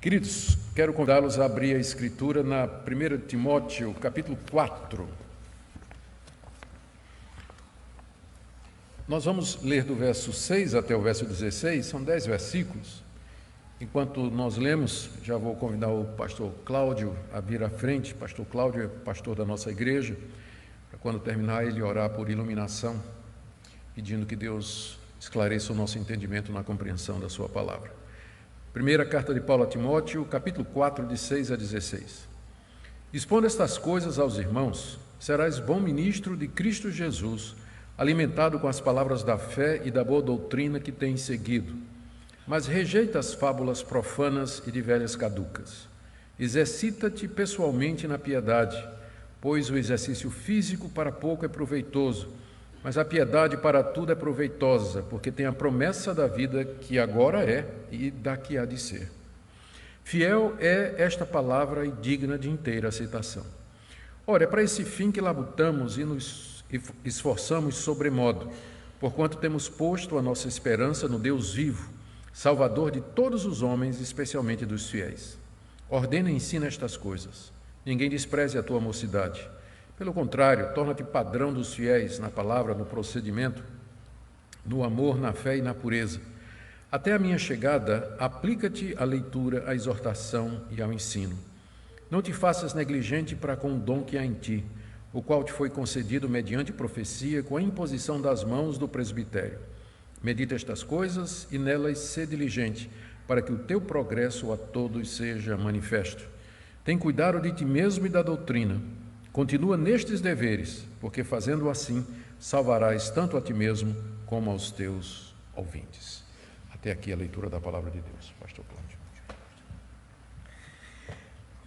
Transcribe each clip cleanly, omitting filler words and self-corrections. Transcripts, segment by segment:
Queridos, quero convidá-los a abrir a Escritura na 1 Timóteo, capítulo 4. Nós vamos ler do verso 6 até o verso 16, são 10 versículos. Enquanto nós lemos, já vou convidar o pastor Cláudio a vir à frente. Pastor Cláudio é pastor da nossa igreja, para quando terminar ele orar por iluminação, pedindo que Deus esclareça o nosso entendimento na compreensão da sua palavra. Primeira carta de Paulo a Timóteo, capítulo 4, de 6 a 16. Expondo estas coisas aos irmãos, serás bom ministro de Cristo Jesus, alimentado com as palavras da fé e da boa doutrina que tens seguido. Mas rejeita as fábulas profanas e de velhas caducas. Exercita-te pessoalmente na piedade, pois o exercício físico para pouco é proveitoso, mas a piedade para tudo é proveitosa, porque tem a promessa da vida que agora é e da que há de ser. Fiel é esta palavra e digna de inteira aceitação. Ora, é para esse fim que labutamos e nos esforçamos sobremodo, porquanto temos posto a nossa esperança no Deus vivo, Salvador de todos os homens, especialmente dos fiéis. Ordena e ensina estas coisas. Ninguém despreze a tua mocidade. Pelo contrário, torna-te padrão dos fiéis na palavra, no procedimento, no amor, na fé e na pureza. Até a minha chegada, aplica-te à leitura, à exortação e ao ensino. Não te faças negligente para com o dom que há em ti, o qual te foi concedido mediante profecia, com a imposição das mãos do presbitério. Medita estas coisas e nelas sê diligente, para que o teu progresso a todos seja manifesto. Tem cuidado de ti mesmo e da doutrina. Continua nestes deveres, porque fazendo assim, salvarás tanto a ti mesmo como aos teus ouvintes. Até aqui a leitura da palavra de Deus. Pastor Cláudio.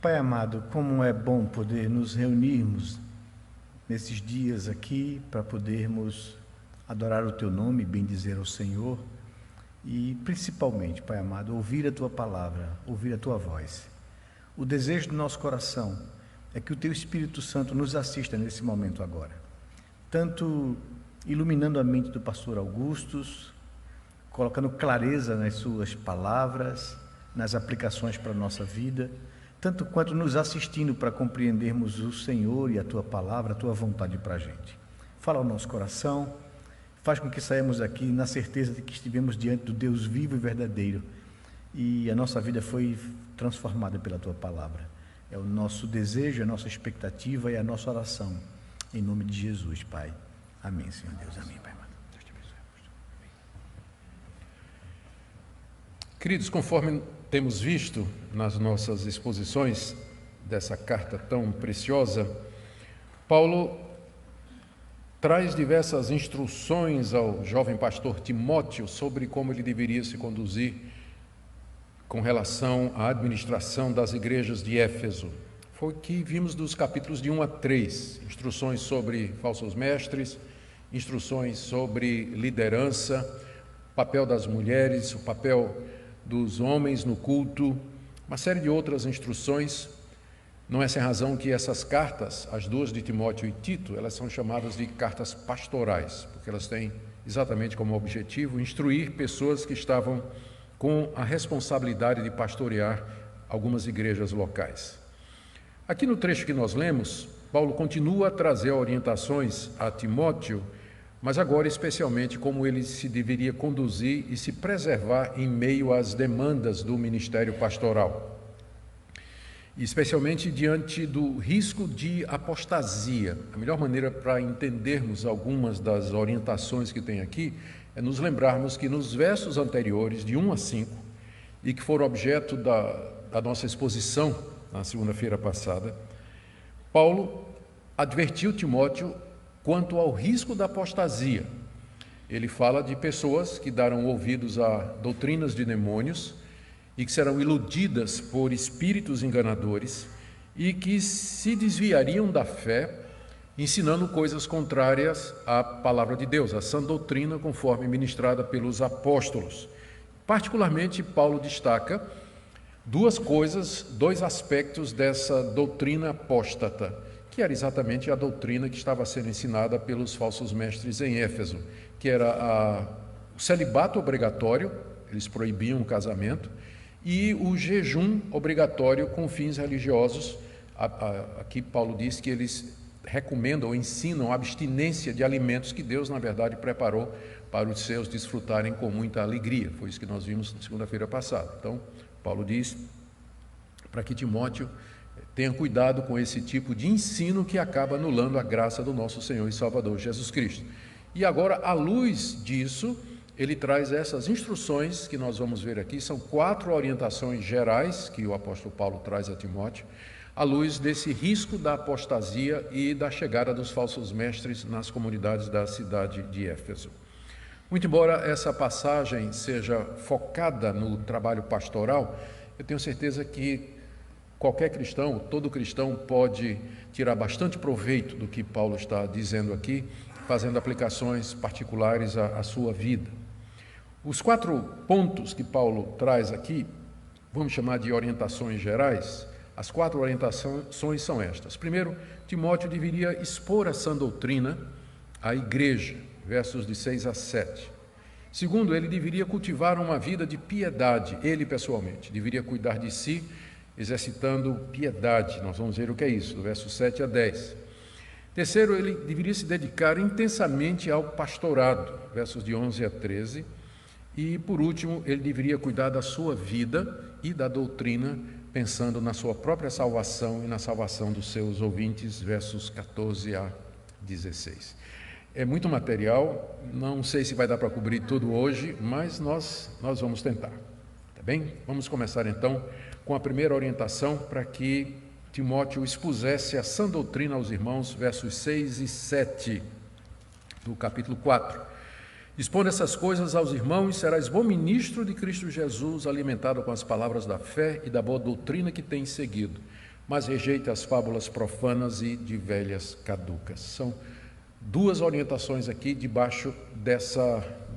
Pai amado, como é bom poder nos reunirmos nesses dias aqui para podermos adorar o teu nome, bendizer ao Senhor e principalmente, Pai amado, ouvir a tua palavra, ouvir a tua voz. O desejo do nosso coração é que o teu Espírito Santo nos assista nesse momento agora, tanto iluminando a mente do pastor Augustus, colocando clareza nas suas palavras, nas aplicações para a nossa vida, tanto quanto nos assistindo para compreendermos o Senhor e a tua palavra, a tua vontade para a gente. Fala ao nosso coração, faz com que saímos aqui na certeza de que estivemos diante do Deus vivo e verdadeiro e a nossa vida foi transformada pela tua palavra. É o nosso desejo, a nossa expectativa e a nossa oração. Em nome de Jesus, Pai. Amém, Senhor Deus. Amém, Pai amado. Deus te abençoe. Queridos, conforme temos visto nas nossas exposições dessa carta tão preciosa, Paulo traz diversas instruções ao jovem pastor Timóteo sobre como ele deveria se conduzir com relação à administração das igrejas de Éfeso. Foi o que vimos dos capítulos de 1 a 3, instruções sobre falsos mestres, instruções sobre liderança, o papel das mulheres, o papel dos homens no culto, uma série de outras instruções. Não é sem razão que essas cartas, as duas de Timóteo e Tito, elas são chamadas de cartas pastorais, porque elas têm exatamente como objetivo instruir pessoas que estavam com a responsabilidade de pastorear algumas igrejas locais. Aqui no trecho que nós lemos, Paulo continua a trazer orientações a Timóteo, mas agora especialmente como ele se deveria conduzir e se preservar em meio às demandas do ministério pastoral, especialmente diante do risco de apostasia. A melhor maneira para entendermos algumas das orientações que tem aqui é nos lembrarmos que nos versos anteriores, de 1 a 5, e que foram objeto da nossa exposição na segunda-feira passada, Paulo advertiu Timóteo quanto ao risco da apostasia. Ele fala de pessoas que darão ouvidos a doutrinas de demônios e que serão iludidas por espíritos enganadores e que se desviariam da fé, ensinando coisas contrárias à palavra de Deus, a sã doutrina conforme ministrada pelos apóstolos. Particularmente, Paulo destaca duas coisas, dois aspectos dessa doutrina apóstata, que era exatamente a doutrina que estava sendo ensinada pelos falsos mestres em Éfeso, que era o celibato obrigatório, eles proibiam o casamento, e o jejum obrigatório com fins religiosos. Aqui Paulo diz que eles recomendam ou ensinam a abstinência de alimentos que Deus, na verdade, preparou para os seus desfrutarem com muita alegria. Foi isso que nós vimos na segunda-feira passada. Então, Paulo diz para que Timóteo tenha cuidado com esse tipo de ensino que acaba anulando a graça do nosso Senhor e Salvador Jesus Cristo. E agora, à luz disso, ele traz essas instruções que nós vamos ver aqui. São 4 orientações gerais que o apóstolo Paulo traz a Timóteo, à luz desse risco da apostasia e da chegada dos falsos mestres nas comunidades da cidade de Éfeso. Muito embora essa passagem seja focada no trabalho pastoral, eu tenho certeza que qualquer cristão, todo cristão pode tirar bastante proveito do que Paulo está dizendo aqui, fazendo aplicações particulares à sua vida. Os 4 pontos que Paulo traz aqui, vamos chamar de orientações gerais. As 4 orientações são estas. Primeiro, Timóteo deveria expor a sã doutrina à igreja, versos de 6 a 7. Segundo, ele deveria cultivar uma vida de piedade, ele pessoalmente, deveria cuidar de si, exercitando piedade. Nós vamos ver o que é isso, do verso 7 a 10. Terceiro, ele deveria se dedicar intensamente ao pastorado, versos de 11 a 13. E, por último, ele deveria cuidar da sua vida e da doutrina, pensando na sua própria salvação e na salvação dos seus ouvintes, versos 14 a 16. É muito material, não sei se vai dar para cobrir tudo hoje, mas nós vamos tentar, tá bem? Vamos começar então com a primeira orientação para que Timóteo expusesse a sã doutrina aos irmãos, versos 6 e 7 do capítulo 4. Expondo essas coisas aos irmãos, serás bom ministro de Cristo Jesus, alimentado com as palavras da fé e da boa doutrina que tens seguido, mas rejeita as fábulas profanas e de velhas caducas. São 2 orientações aqui debaixo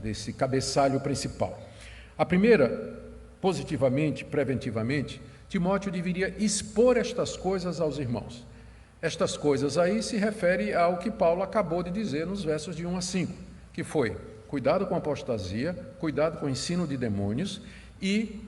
desse cabeçalho principal. A primeira, positivamente, preventivamente, Timóteo deveria expor estas coisas aos irmãos. Estas coisas aí se refere ao que Paulo acabou de dizer nos versos de 1 a 5, que foi: cuidado com a apostasia, cuidado com o ensino de demônios e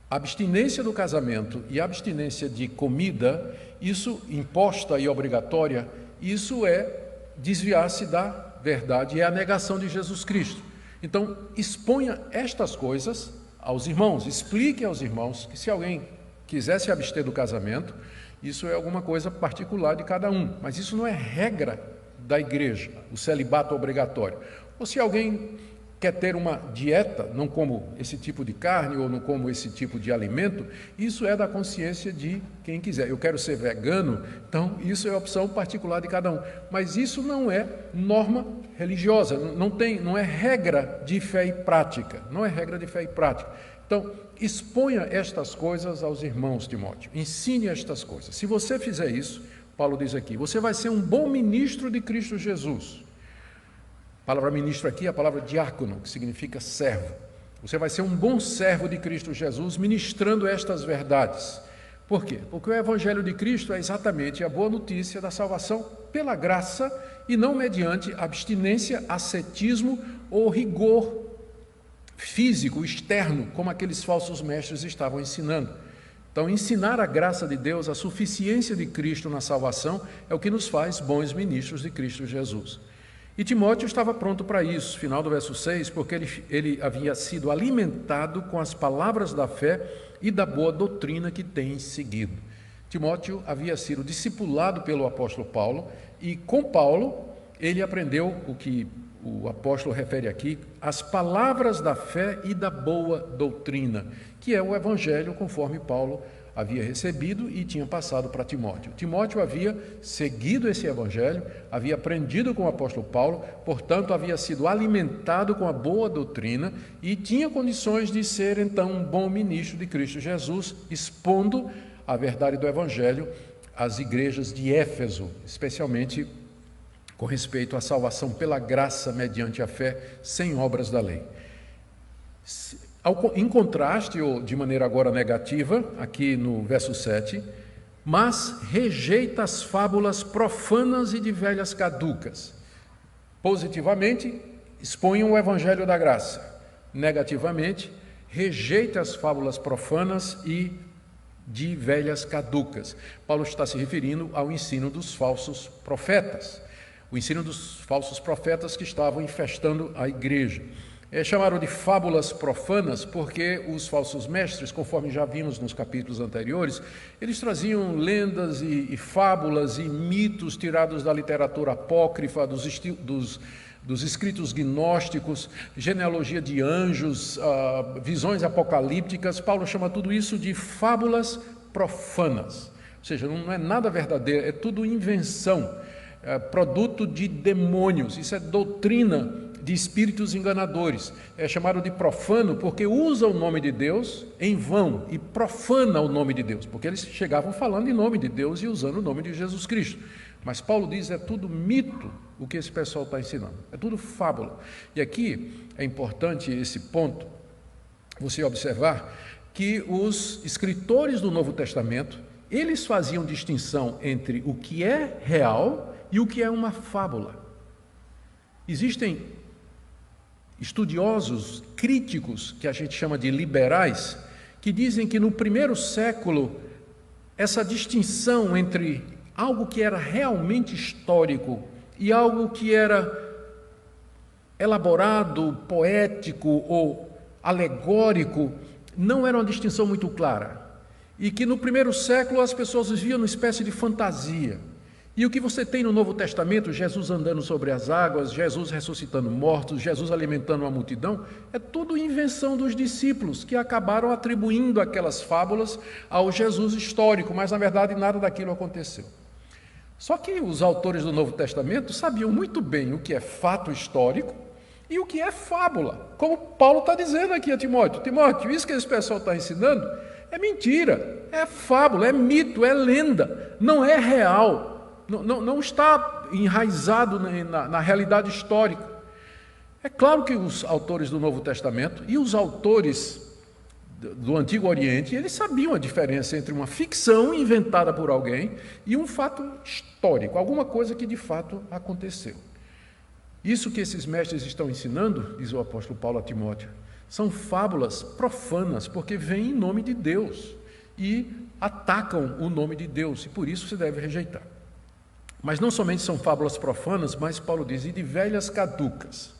abstinência do casamento e abstinência de comida, isso imposta e obrigatória, isso é desviar-se da verdade, é a negação de Jesus Cristo. Então, exponha estas coisas aos irmãos, explique aos irmãos que se alguém quiser se abster do casamento, isso é alguma coisa particular de cada um, mas isso não é regra da igreja, o celibato obrigatório. Ou se alguém quer ter uma dieta, não como esse tipo de carne ou não como esse tipo de alimento, isso é da consciência de quem quiser. Eu quero ser vegano, então isso é a opção particular de cada um. Mas isso não é norma religiosa, não é regra de fé e prática, não é regra de fé e prática. Então, exponha estas coisas aos irmãos, Timóteo, ensine estas coisas. Se você fizer isso, Paulo diz aqui, você vai ser um bom ministro de Cristo Jesus. A palavra ministro aqui é a palavra diácono, que significa servo. Você vai ser um bom servo de Cristo Jesus, ministrando estas verdades. Por quê? Porque o Evangelho de Cristo é exatamente a boa notícia da salvação pela graça e não mediante abstinência, ascetismo ou rigor físico, externo, como aqueles falsos mestres estavam ensinando. Então, ensinar a graça de Deus, a suficiência de Cristo na salvação, é o que nos faz bons ministros de Cristo Jesus. E Timóteo estava pronto para isso, final do verso 6, porque ele havia sido alimentado com as palavras da fé e da boa doutrina que tem seguido. Timóteo havia sido discipulado pelo apóstolo Paulo e com Paulo ele aprendeu o que o apóstolo refere aqui, as palavras da fé e da boa doutrina, que é o evangelho conforme Paulo havia recebido e tinha passado para Timóteo. Timóteo havia seguido esse evangelho, havia aprendido com o apóstolo Paulo, portanto havia sido alimentado com a boa doutrina e tinha condições de ser então um bom ministro de Cristo Jesus, expondo a verdade do evangelho às igrejas de Éfeso, especialmente com respeito à salvação pela graça mediante a fé, sem obras da lei. Em contraste, ou de maneira agora negativa, aqui no verso 7, mas rejeita as fábulas profanas e de velhas caducas. Positivamente, exponham o evangelho da graça. Negativamente, rejeite as fábulas profanas e de velhas caducas. Paulo está se referindo ao ensino dos falsos profetas, o ensino dos falsos profetas que estavam infestando a igreja. Chamaram de fábulas profanas porque os falsos mestres, conforme já vimos nos capítulos anteriores, eles traziam lendas e fábulas e mitos tirados da literatura apócrifa, dos escritos gnósticos, genealogia de anjos, visões apocalípticas. Paulo chama tudo isso de fábulas profanas, ou seja, não é nada verdadeiro, é tudo invenção, produto de demônios. Isso é doutrina de espíritos enganadores. É chamado de profano porque usa o nome de Deus em vão e profana o nome de Deus, porque eles chegavam falando em nome de Deus e usando o nome de Jesus Cristo. Mas Paulo diz, é tudo mito o que esse pessoal está ensinando, é tudo fábula. E aqui é importante esse ponto, você observar que os escritores do Novo Testamento, eles faziam distinção entre o que é real e o que é uma fábula. Existem estudiosos, críticos, que a gente chama de liberais, que dizem que no primeiro século, essa distinção entre algo que era realmente histórico e algo que era elaborado, poético ou alegórico, não era uma distinção muito clara. E que no primeiro século as pessoas viviam numa espécie de fantasia. E o que você tem no Novo Testamento, Jesus andando sobre as águas, Jesus ressuscitando mortos, Jesus alimentando uma multidão, é tudo invenção dos discípulos que acabaram atribuindo aquelas fábulas ao Jesus histórico, mas na verdade nada daquilo aconteceu. Só que os autores do Novo Testamento sabiam muito bem o que é fato histórico e o que é fábula, como Paulo está dizendo aqui a Timóteo. Timóteo, isso que esse pessoal está ensinando é mentira, é fábula, é mito, é lenda, não é real. Não está enraizado na realidade histórica. É claro que os autores do Novo Testamento e os autores do Antigo Oriente, eles sabiam a diferença entre uma ficção inventada por alguém e um fato histórico, alguma coisa que de fato aconteceu. Isso que esses mestres estão ensinando, diz o apóstolo Paulo a Timóteo, são fábulas profanas, porque vêm em nome de Deus e atacam o nome de Deus, e por isso se deve rejeitar. Mas não somente são fábulas profanas, mas Paulo diz, e de velhas caducas.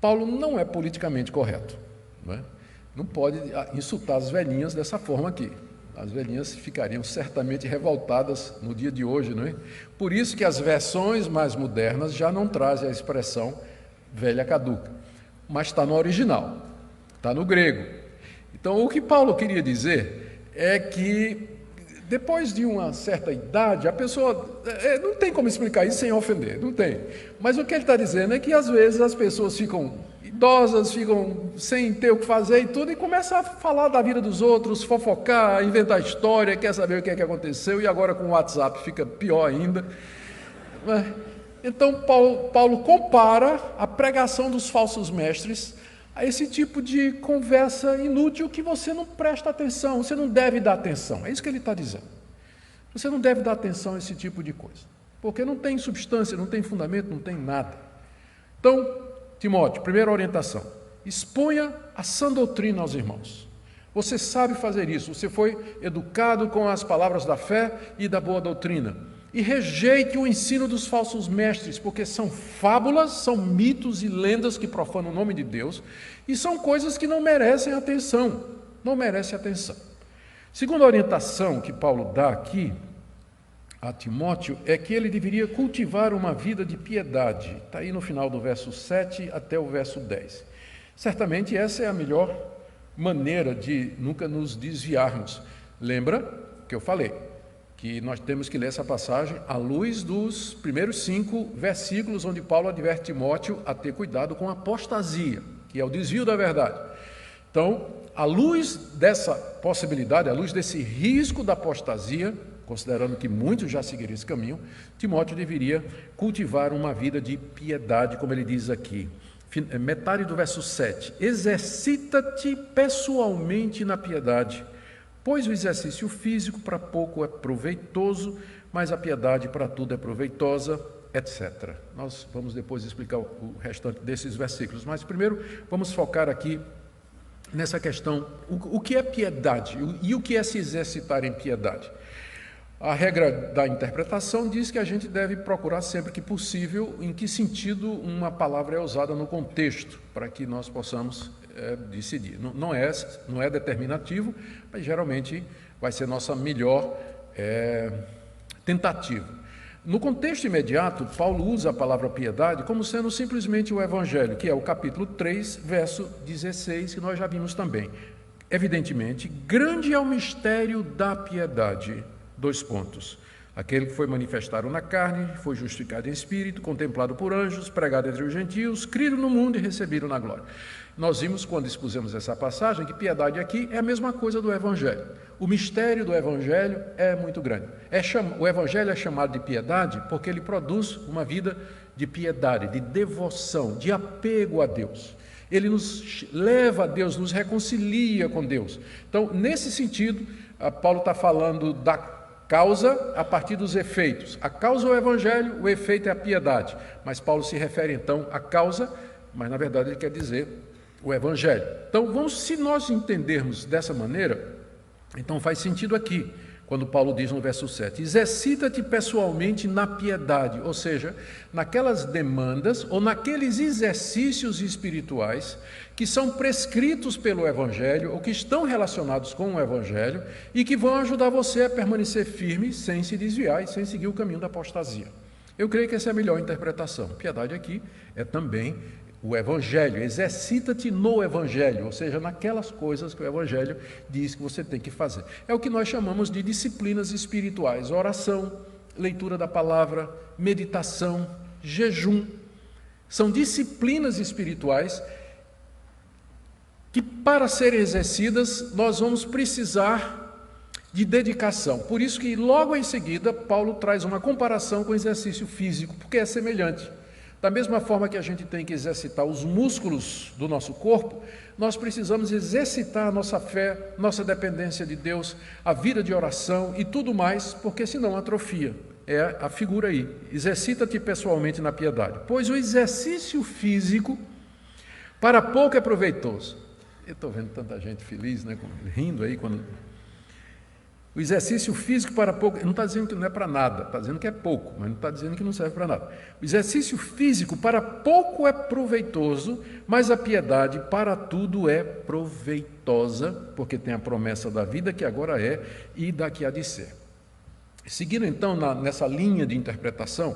Paulo não é politicamente correto, não é? Não pode insultar as velhinhas dessa forma aqui. As velhinhas ficariam certamente revoltadas no dia de hoje, não é? Por isso que as versões mais modernas já não trazem a expressão velha caduca, mas está no original, está no grego. Então, o que Paulo queria dizer é que depois de uma certa idade, a pessoa, não tem como explicar isso sem ofender, não tem. Mas o que ele está dizendo é que às vezes as pessoas ficam idosas, ficam sem ter o que fazer e tudo, e começam a falar da vida dos outros, fofocar, inventar história, quer saber o que é que aconteceu, e agora com o WhatsApp fica pior ainda. Então Paulo compara a pregação dos falsos mestres a esse tipo de conversa inútil que você não presta atenção, você não deve dar atenção. É isso que ele está dizendo. Você não deve dar atenção a esse tipo de coisa, porque não tem substância, não tem fundamento, não tem nada. Então, Timóteo, primeira orientação, exponha a sã doutrina aos irmãos. Você sabe fazer isso, você foi educado com as palavras da fé e da boa doutrina. E rejeite o ensino dos falsos mestres, porque são fábulas, são mitos e lendas que profanam o nome de Deus, e são coisas que não merecem atenção, não merecem atenção. Segunda orientação que Paulo dá aqui a Timóteo é que ele deveria cultivar uma vida de piedade. Está aí no final do verso 7 até o verso 10. Certamente essa é a melhor maneira de nunca nos desviarmos. Lembra que eu falei que nós temos que ler essa passagem à luz dos primeiros 5 versículos, onde Paulo adverte Timóteo a ter cuidado com a apostasia, que é o desvio da verdade. Então, à luz dessa possibilidade, à luz desse risco da apostasia, considerando que muitos já seguiram esse caminho, Timóteo deveria cultivar uma vida de piedade, como ele diz aqui. Metade do verso 7. Exercita-te pessoalmente na piedade, pois o exercício físico para pouco é proveitoso, mas a piedade para tudo é proveitosa, etc. Nós vamos depois explicar o restante desses versículos, mas primeiro vamos focar aqui nessa questão, o que é piedade e o que é se exercitar em piedade. A regra da interpretação diz que a gente deve procurar sempre que possível em que sentido uma palavra é usada no contexto, para que nós possamos decidir. Não é determinativo, mas geralmente vai ser nossa melhor tentativa. No contexto imediato, Paulo usa a palavra piedade como sendo simplesmente o Evangelho, que é o capítulo 3, verso 16, que nós já vimos também. Evidentemente, grande é o mistério da piedade. 2 pontos. Aquele que foi manifestado na carne, foi justificado em espírito, contemplado por anjos, pregado entre os gentios, crido no mundo e recebido na glória. Nós vimos, quando expusemos essa passagem, que piedade aqui é a mesma coisa do Evangelho. O mistério do Evangelho é muito grande. O Evangelho é chamado de piedade porque ele produz uma vida de piedade, de devoção, de apego a Deus. Ele nos leva a Deus, nos reconcilia com Deus. Então, nesse sentido, Paulo está falando da causa a partir dos efeitos. A causa é o Evangelho, o efeito é a piedade. Mas Paulo se refere então à causa, mas na verdade ele quer dizer o Evangelho. Então, se nós entendermos dessa maneira, então faz sentido aqui, quando Paulo diz no verso 7, exercita-te pessoalmente na piedade, ou seja, naquelas demandas ou naqueles exercícios espirituais que são prescritos pelo Evangelho ou que estão relacionados com o Evangelho e que vão ajudar você a permanecer firme sem se desviar e sem seguir o caminho da apostasia. Eu creio que essa é a melhor interpretação. Piedade aqui é também o Evangelho, exercita-te no Evangelho, ou seja, naquelas coisas que o Evangelho diz que você tem que fazer. É o que nós chamamos de disciplinas espirituais, oração, leitura da palavra, meditação, jejum. São disciplinas espirituais que, para serem exercidas, nós vamos precisar de dedicação. Por isso que, logo em seguida, Paulo traz uma comparação com o exercício físico, porque é semelhante. Da mesma forma que a gente tem que exercitar os músculos do nosso corpo, nós precisamos exercitar a nossa fé, nossa dependência de Deus, a vida de oração e tudo mais, porque senão atrofia. É a figura aí. Exercita-te pessoalmente na piedade. Pois o exercício físico para pouco é proveitoso. Eu estou vendo tanta gente feliz, né, rindo aí quando... O exercício físico para pouco, não está dizendo que não é para nada, está dizendo que é pouco, mas não está dizendo que não serve para nada. O exercício físico para pouco é proveitoso, mas a piedade para tudo é proveitosa, porque tem a promessa da vida que agora é e da que há de ser. Seguindo então nessa linha de interpretação,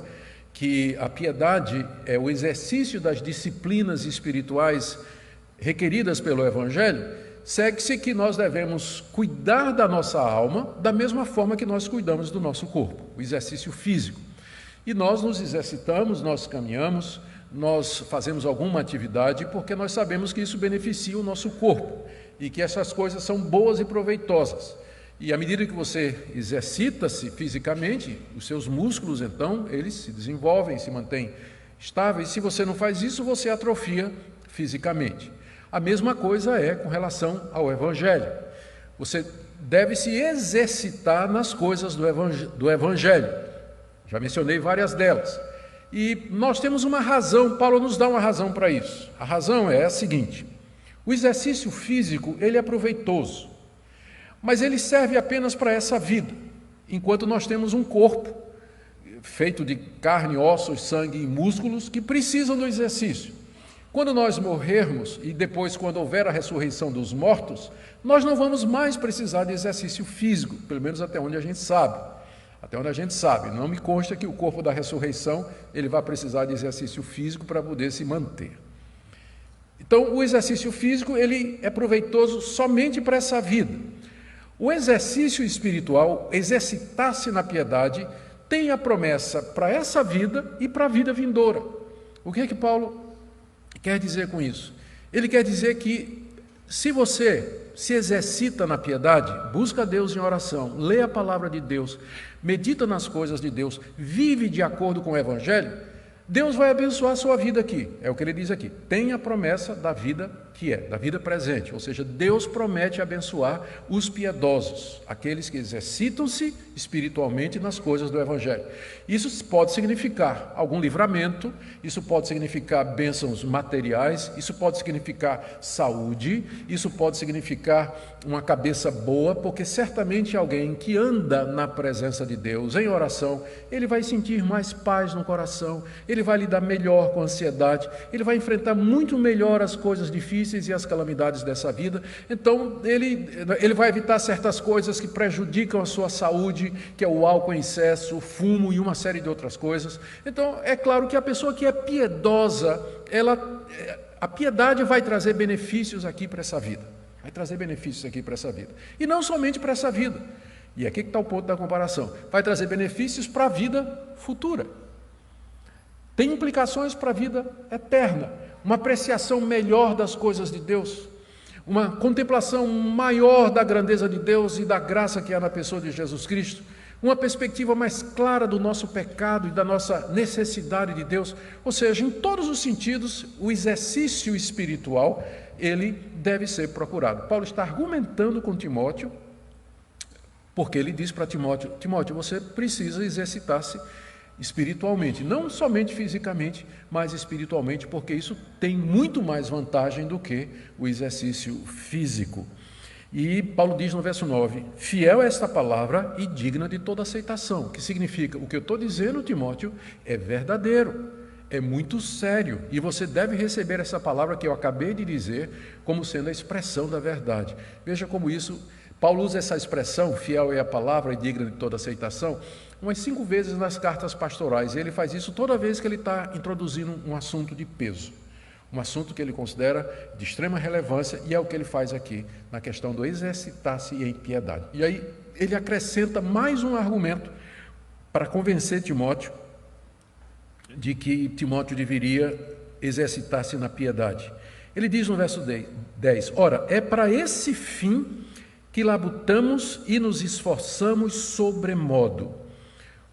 que a piedade é o exercício das disciplinas espirituais requeridas pelo Evangelho, segue-se que nós devemos cuidar da nossa alma da mesma forma que nós cuidamos do nosso corpo, o exercício físico. E nós nos exercitamos, nós caminhamos, nós fazemos alguma atividade porque nós sabemos que isso beneficia o nosso corpo e que essas coisas são boas e proveitosas. E à medida que você exercita-se fisicamente, os seus músculos, então, eles se desenvolvem, se mantêm estáveis. Se você não faz isso, você atrofia fisicamente. A mesma coisa é com relação ao Evangelho. Você deve se exercitar nas coisas do Evangelho. Já mencionei várias delas. E nós temos uma razão, Paulo nos dá uma razão para isso. A razão é a seguinte: o exercício físico, ele é proveitoso, mas ele serve apenas para essa vida, enquanto nós temos um corpo feito de carne, ossos, sangue e músculos que precisam do exercício. Quando nós morrermos e depois quando houver a ressurreição dos mortos, nós não vamos mais precisar de exercício físico, pelo menos até onde a gente sabe. Até onde a gente sabe. Não me consta que o corpo da ressurreição ele vai precisar de exercício físico para poder se manter. Então, o exercício físico ele é proveitoso somente para essa vida. O exercício espiritual, exercitar-se na piedade, tem a promessa para essa vida e para a vida vindoura. O que é que Paulo quer dizer com isso? Ele quer dizer que se você se exercita na piedade, busca Deus em oração, lê a palavra de Deus, medita nas coisas de Deus, vive de acordo com o Evangelho, Deus vai abençoar a sua vida aqui. É o que ele diz aqui. Tem a promessa da vida que é da vida presente, ou seja, Deus promete abençoar os piedosos, aqueles que exercitam-se espiritualmente nas coisas do Evangelho. Isso pode significar algum livramento, isso pode significar bênçãos materiais, isso pode significar saúde, isso pode significar uma cabeça boa, porque certamente alguém que anda na presença de Deus, em oração, ele vai sentir mais paz no coração, ele vai lidar melhor com a ansiedade, ele vai enfrentar muito melhor as coisas difíceis e as calamidades dessa vida. Então, ele vai evitar certas coisas que prejudicam a sua saúde, que é o álcool em excesso, o fumo e uma série de outras coisas. Então, é claro que a pessoa que é piedosa, a piedade vai trazer benefícios aqui para essa vida. Vai trazer benefícios aqui para essa vida. E não somente para essa vida. E aqui que está o ponto da comparação. Vai trazer benefícios para a vida futura. Tem implicações para a vida eterna. Uma apreciação melhor das coisas de Deus. Uma contemplação maior da grandeza de Deus e da graça que há na pessoa de Jesus Cristo. Uma perspectiva mais clara do nosso pecado e da nossa necessidade de Deus. Ou seja, em todos os sentidos, o exercício espiritual, ele deve ser procurado. Paulo está argumentando com Timóteo, porque ele diz para Timóteo: Timóteo, você precisa exercitar-se espiritualmente, não somente fisicamente, mas espiritualmente, porque isso tem muito mais vantagem do que o exercício físico. E Paulo diz no verso 9, fiel é esta palavra e digna de toda aceitação, que significa, o que eu estou dizendo, Timóteo, é verdadeiro, é muito sério, e você deve receber essa palavra que eu acabei de dizer como sendo a expressão da verdade. Veja como isso, Paulo usa essa expressão, fiel é a palavra e digna de toda aceitação, umas 5 vezes nas cartas pastorais. Ele faz isso toda vez que ele está introduzindo um assunto de peso, um assunto que ele considera de extrema relevância, e é o que ele faz aqui, na questão do exercitar-se em piedade. E aí ele acrescenta mais um argumento para convencer Timóteo de que Timóteo deveria exercitar-se na piedade. Ele diz no verso 10, ora, é para esse fim que labutamos e nos esforçamos sobremodo.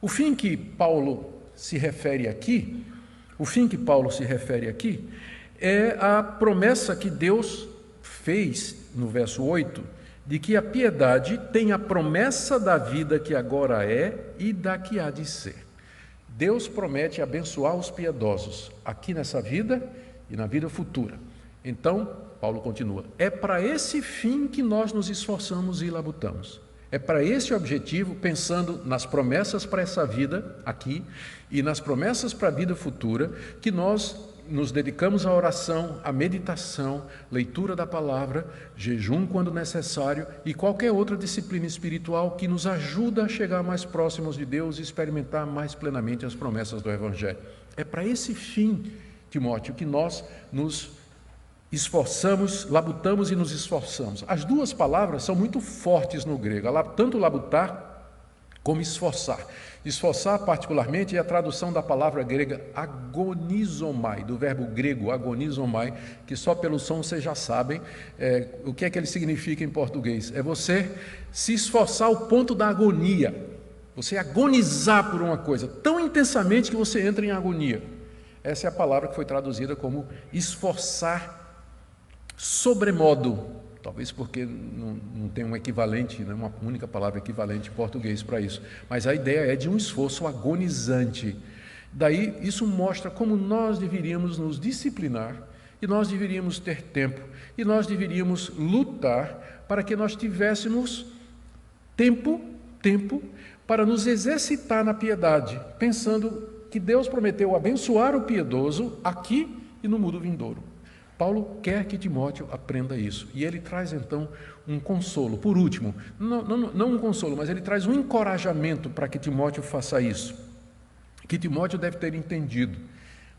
O fim que Paulo se refere aqui, é a promessa que Deus fez no verso 8, de que a piedade tem a promessa da vida que agora é e da que há de ser. Deus promete abençoar os piedosos aqui nessa vida e na vida futura. Então, Paulo continua, é para esse fim que nós nos esforçamos e labutamos. É para esse objetivo, pensando nas promessas para essa vida aqui e nas promessas para a vida futura, que nós nos dedicamos à oração, à meditação, leitura da palavra, jejum quando necessário e qualquer outra disciplina espiritual que nos ajuda a chegar mais próximos de Deus e experimentar mais plenamente as promessas do Evangelho. É para esse fim, Timóteo, que nós nos esforçamos, labutamos e nos esforçamos. As duas palavras são muito fortes no grego, tanto labutar como esforçar. Esforçar, particularmente, é a tradução da palavra grega agonizomai, do verbo grego agonizomai, que só pelo som vocês já sabem o que é que ele significa em português. É você se esforçar ao ponto da agonia, você agonizar por uma coisa tão intensamente que você entra em agonia. Essa é a palavra que foi traduzida como esforçar sobremodo, talvez porque não tem um equivalente, né, uma única palavra equivalente em português para isso, mas a ideia é de um esforço agonizante. Daí isso mostra como nós deveríamos nos disciplinar, e nós deveríamos ter tempo, e nós deveríamos lutar para que nós tivéssemos tempo para nos exercitar na piedade, pensando que Deus prometeu abençoar o piedoso aqui e no mundo vindouro. Paulo quer que Timóteo aprenda isso, e ele traz então um consolo. Por último, não um consolo, mas ele traz um encorajamento para que Timóteo faça isso, que Timóteo deve ter entendido,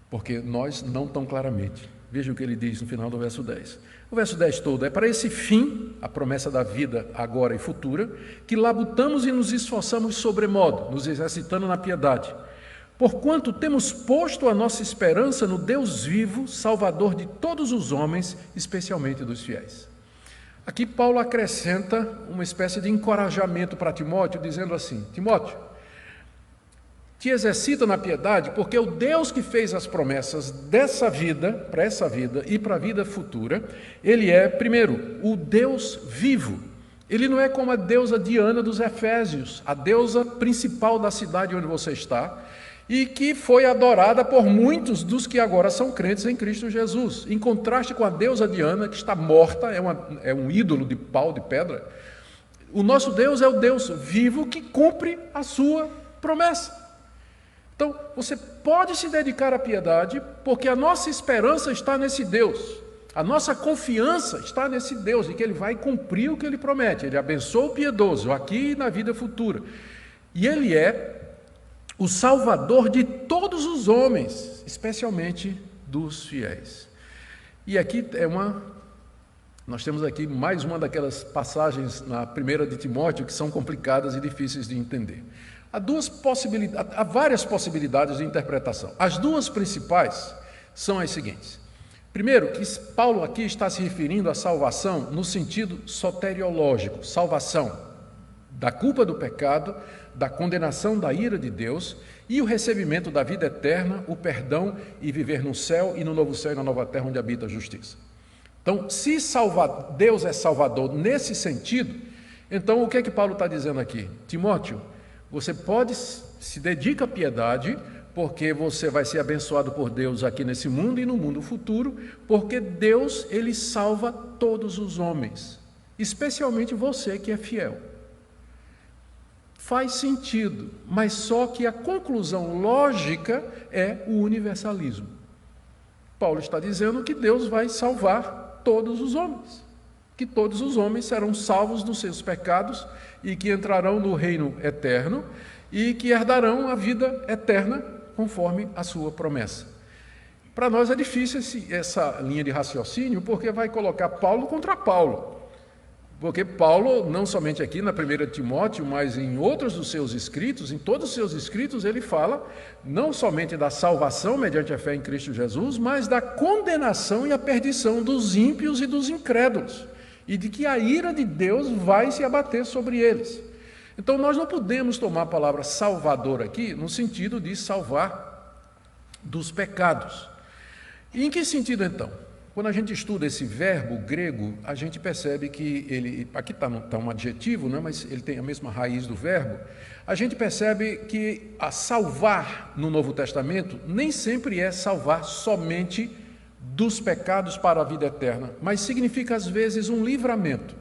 porque nós não tão claramente. Veja o que ele diz no final do verso 10. O verso 10 todo é para esse fim, a promessa da vida agora e futura, que labutamos e nos esforçamos sobremodo, nos exercitando na piedade. Porquanto temos posto a nossa esperança no Deus vivo, Salvador de todos os homens, especialmente dos fiéis. Aqui Paulo acrescenta uma espécie de encorajamento para Timóteo, dizendo assim: Timóteo, te exercita na piedade, porque o Deus que fez as promessas dessa vida, para essa vida e para a vida futura, ele é, primeiro, o Deus vivo. Ele não é como a deusa Diana dos Efésios, a deusa principal da cidade onde você está, e que foi adorada por muitos dos que agora são crentes em Cristo Jesus. Em contraste com a deusa Diana, que está morta, é um ídolo de pau, de pedra, o nosso Deus é o Deus vivo que cumpre a sua promessa. Então, você pode se dedicar à piedade, porque a nossa esperança está nesse Deus. A nossa confiança está nesse Deus, e que Ele vai cumprir o que Ele promete. Ele abençoa o piedoso, aqui e na vida futura. E Ele é o Salvador de todos os homens, especialmente dos fiéis. E aqui nós temos aqui mais uma daquelas passagens na primeira de Timóteo que são complicadas e difíceis de entender. Há várias possibilidades de interpretação. As duas principais são as seguintes. Primeiro, que Paulo aqui está se referindo à salvação no sentido soteriológico, salvação da culpa do pecado, da condenação da ira de Deus e o recebimento da vida eterna, o perdão e viver no céu e no novo céu e na nova terra onde habita a justiça. Então, se Deus é salvador nesse sentido, então o que é que Paulo está dizendo aqui? Timóteo, você se dedica à piedade, porque você vai ser abençoado por Deus aqui nesse mundo e no mundo futuro, porque Deus, Ele salva todos os homens, especialmente você que é fiel. Faz sentido, mas só que a conclusão lógica é o universalismo. Paulo está dizendo que Deus vai salvar todos os homens, que todos os homens serão salvos dos seus pecados e que entrarão no reino eterno e que herdarão a vida eterna conforme a sua promessa. Para nós é difícil essa linha de raciocínio, porque vai colocar Paulo contra Paulo. Porque Paulo, não somente aqui na 1 Timóteo, mas em outros dos seus escritos, em todos os seus escritos, ele fala não somente da salvação mediante a fé em Cristo Jesus, mas da condenação e a perdição dos ímpios e dos incrédulos, e de que a ira de Deus vai se abater sobre eles. Então, nós não podemos tomar a palavra salvador aqui no sentido de salvar dos pecados. E em que sentido, então? Quando a gente estuda esse verbo grego, a gente percebe que ele, aqui está um adjetivo, né, mas ele tem a mesma raiz do verbo, a gente percebe que a salvar no Novo Testamento nem sempre é salvar somente dos pecados para a vida eterna, mas significa às vezes um livramento.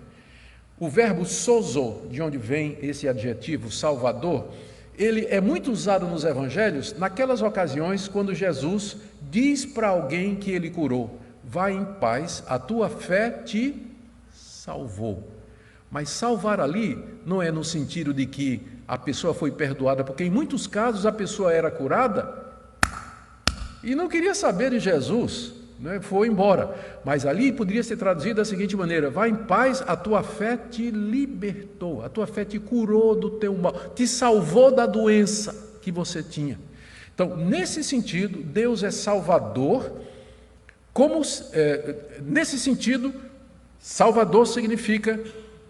O verbo sozo, de onde vem esse adjetivo salvador, ele é muito usado nos evangelhos naquelas ocasiões quando Jesus diz para alguém que ele curou: vai em paz, a tua fé te salvou. Mas salvar ali não é no sentido de que a pessoa foi perdoada, porque em muitos casos a pessoa era curada e não queria saber de Jesus, né? Foi embora. Mas ali poderia ser traduzido da seguinte maneira: vai em paz, a tua fé te libertou, a tua fé te curou do teu mal, te salvou da doença que você tinha. Então, nesse sentido, Deus é salvador. Nesse sentido, salvador significa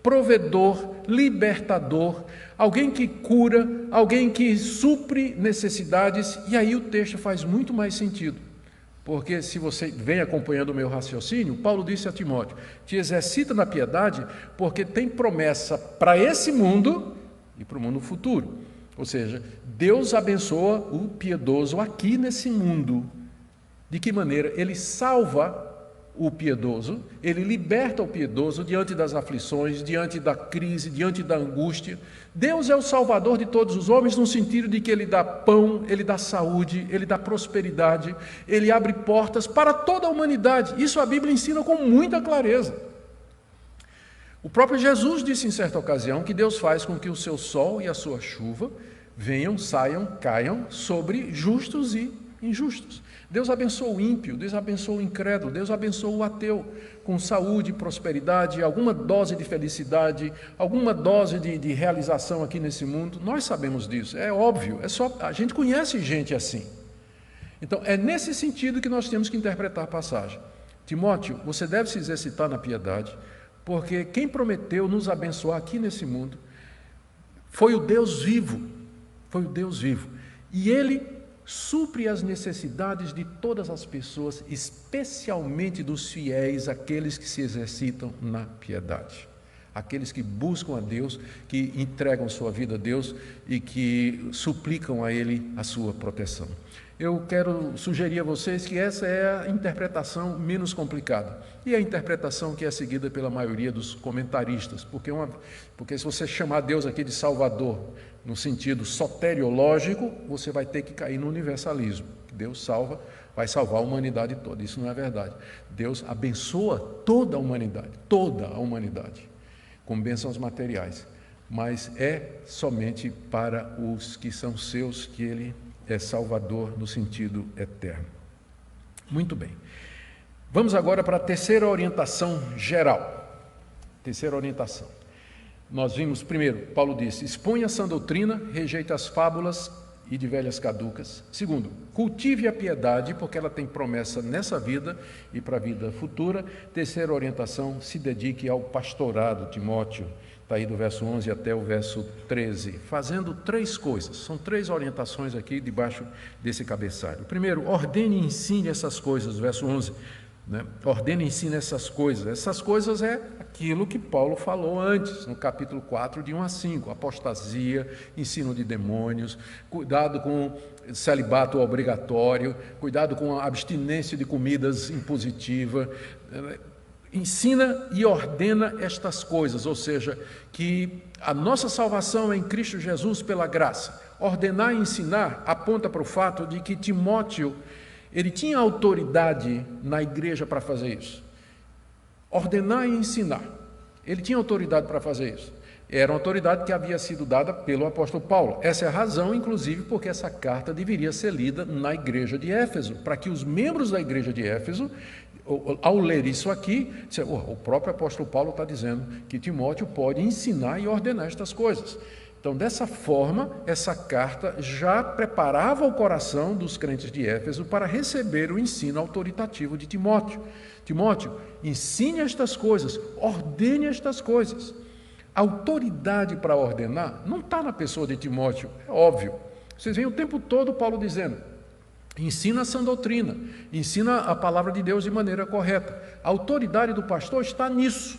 provedor, libertador, alguém que cura, alguém que supre necessidades, e aí o texto faz muito mais sentido, porque se você vem acompanhando o meu raciocínio, Paulo disse a Timóteo: te exercita na piedade, porque tem promessa para esse mundo e para o mundo futuro. Ou seja, Deus abençoa o piedoso aqui nesse mundo. De que maneira? Ele salva o piedoso, ele liberta o piedoso diante das aflições, diante da crise, diante da angústia. Deus é o salvador de todos os homens no sentido de que ele dá pão, ele dá saúde, ele dá prosperidade, ele abre portas para toda a humanidade. Isso a Bíblia ensina com muita clareza. O próprio Jesus disse em certa ocasião que Deus faz com que o seu sol e a sua chuva venham, saiam, caiam sobre justos e injustos. Deus abençoa o ímpio, Deus abençoa o incrédulo, Deus abençoa o ateu com saúde, prosperidade, alguma dose de felicidade, alguma dose de realização aqui nesse mundo. Nós sabemos disso, é óbvio, a gente conhece gente assim. Então, é nesse sentido que nós temos que interpretar a passagem. Timóteo, você deve se exercitar na piedade, porque quem prometeu nos abençoar aqui nesse mundo foi o Deus vivo, foi o Deus vivo. E ele supre as necessidades de todas as pessoas, especialmente dos fiéis, aqueles que se exercitam na piedade. Aqueles que buscam a Deus, que entregam sua vida a Deus e que suplicam a Ele a sua proteção. Eu quero sugerir a vocês que essa é a interpretação menos complicada e a interpretação que é seguida pela maioria dos comentaristas, porque se você chamar Deus aqui de Salvador no sentido soteriológico, você vai ter que cair no universalismo. Deus salva, vai salvar a humanidade toda. Isso não é verdade. Deus abençoa toda a humanidade, com bênçãos materiais, mas é somente para os que são seus que Ele é Salvador no sentido eterno. Muito bem. Vamos agora para a terceira orientação geral. Terceira orientação. Nós vimos, primeiro, Paulo disse, exponha a sã doutrina, rejeite as fábulas e de velhas caducas. Segundo, cultive a piedade, porque ela tem promessa nessa vida e para a vida futura. Terceira orientação, se dedique ao pastorado, Timóteo. Está aí do verso 11 até o verso 13, fazendo 3 coisas. São 3 orientações aqui debaixo desse cabeçalho. Primeiro, ordene e ensine essas coisas, verso 11. Ordene e ensine essas coisas. Essas coisas é aquilo que Paulo falou antes, no capítulo 4, de 1 a 5. Apostasia, ensino de demônios, cuidado com celibato obrigatório, cuidado com a abstinência de comidas impositiva. Ensina e ordena estas coisas, ou seja, que a nossa salvação é em Cristo Jesus pela graça. Ordenar e ensinar aponta para o fato de que Timóteo, ele tinha autoridade na igreja para fazer isso. Ordenar e ensinar. Ele tinha autoridade para fazer isso. Era uma autoridade que havia sido dada pelo apóstolo Paulo. Essa é a razão, inclusive, porque essa carta deveria ser lida na igreja de Éfeso, para que os membros da igreja de Éfeso, ao ler isso aqui, o próprio apóstolo Paulo está dizendo que Timóteo pode ensinar e ordenar estas coisas. Então, dessa forma, essa carta já preparava o coração dos crentes de Éfeso para receber o ensino autoritativo de Timóteo. Timóteo, ensine estas coisas, ordene estas coisas. A autoridade para ordenar não está na pessoa de Timóteo, é óbvio. Vocês veem o tempo todo Paulo dizendo, ensina a sã doutrina, ensina a palavra de Deus de maneira correta. A autoridade do pastor está nisso.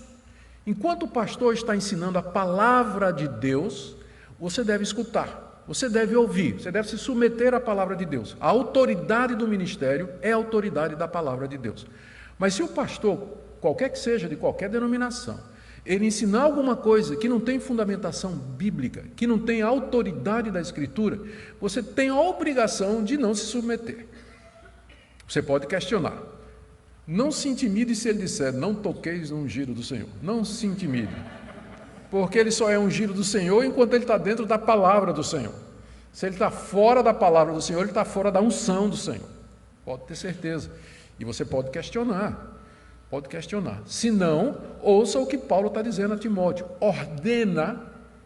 Enquanto o pastor está ensinando a palavra de Deus, você deve escutar, você deve ouvir, você deve se submeter à palavra de Deus. A autoridade do ministério é a autoridade da palavra de Deus. Mas se o pastor, qualquer que seja, de qualquer denominação, ele ensinar alguma coisa que não tem fundamentação bíblica, que não tem autoridade da Escritura, você tem a obrigação de não se submeter. Você pode questionar. Não se intimide se ele disser, não toqueis no ungido do Senhor. Não se intimide. Porque ele só é ungido do Senhor enquanto ele está dentro da palavra do Senhor. Se ele está fora da palavra do Senhor, ele está fora da unção do Senhor. Pode ter certeza. E você pode questionar. Pode questionar. Se não, ouça o que Paulo está dizendo a Timóteo. Ordena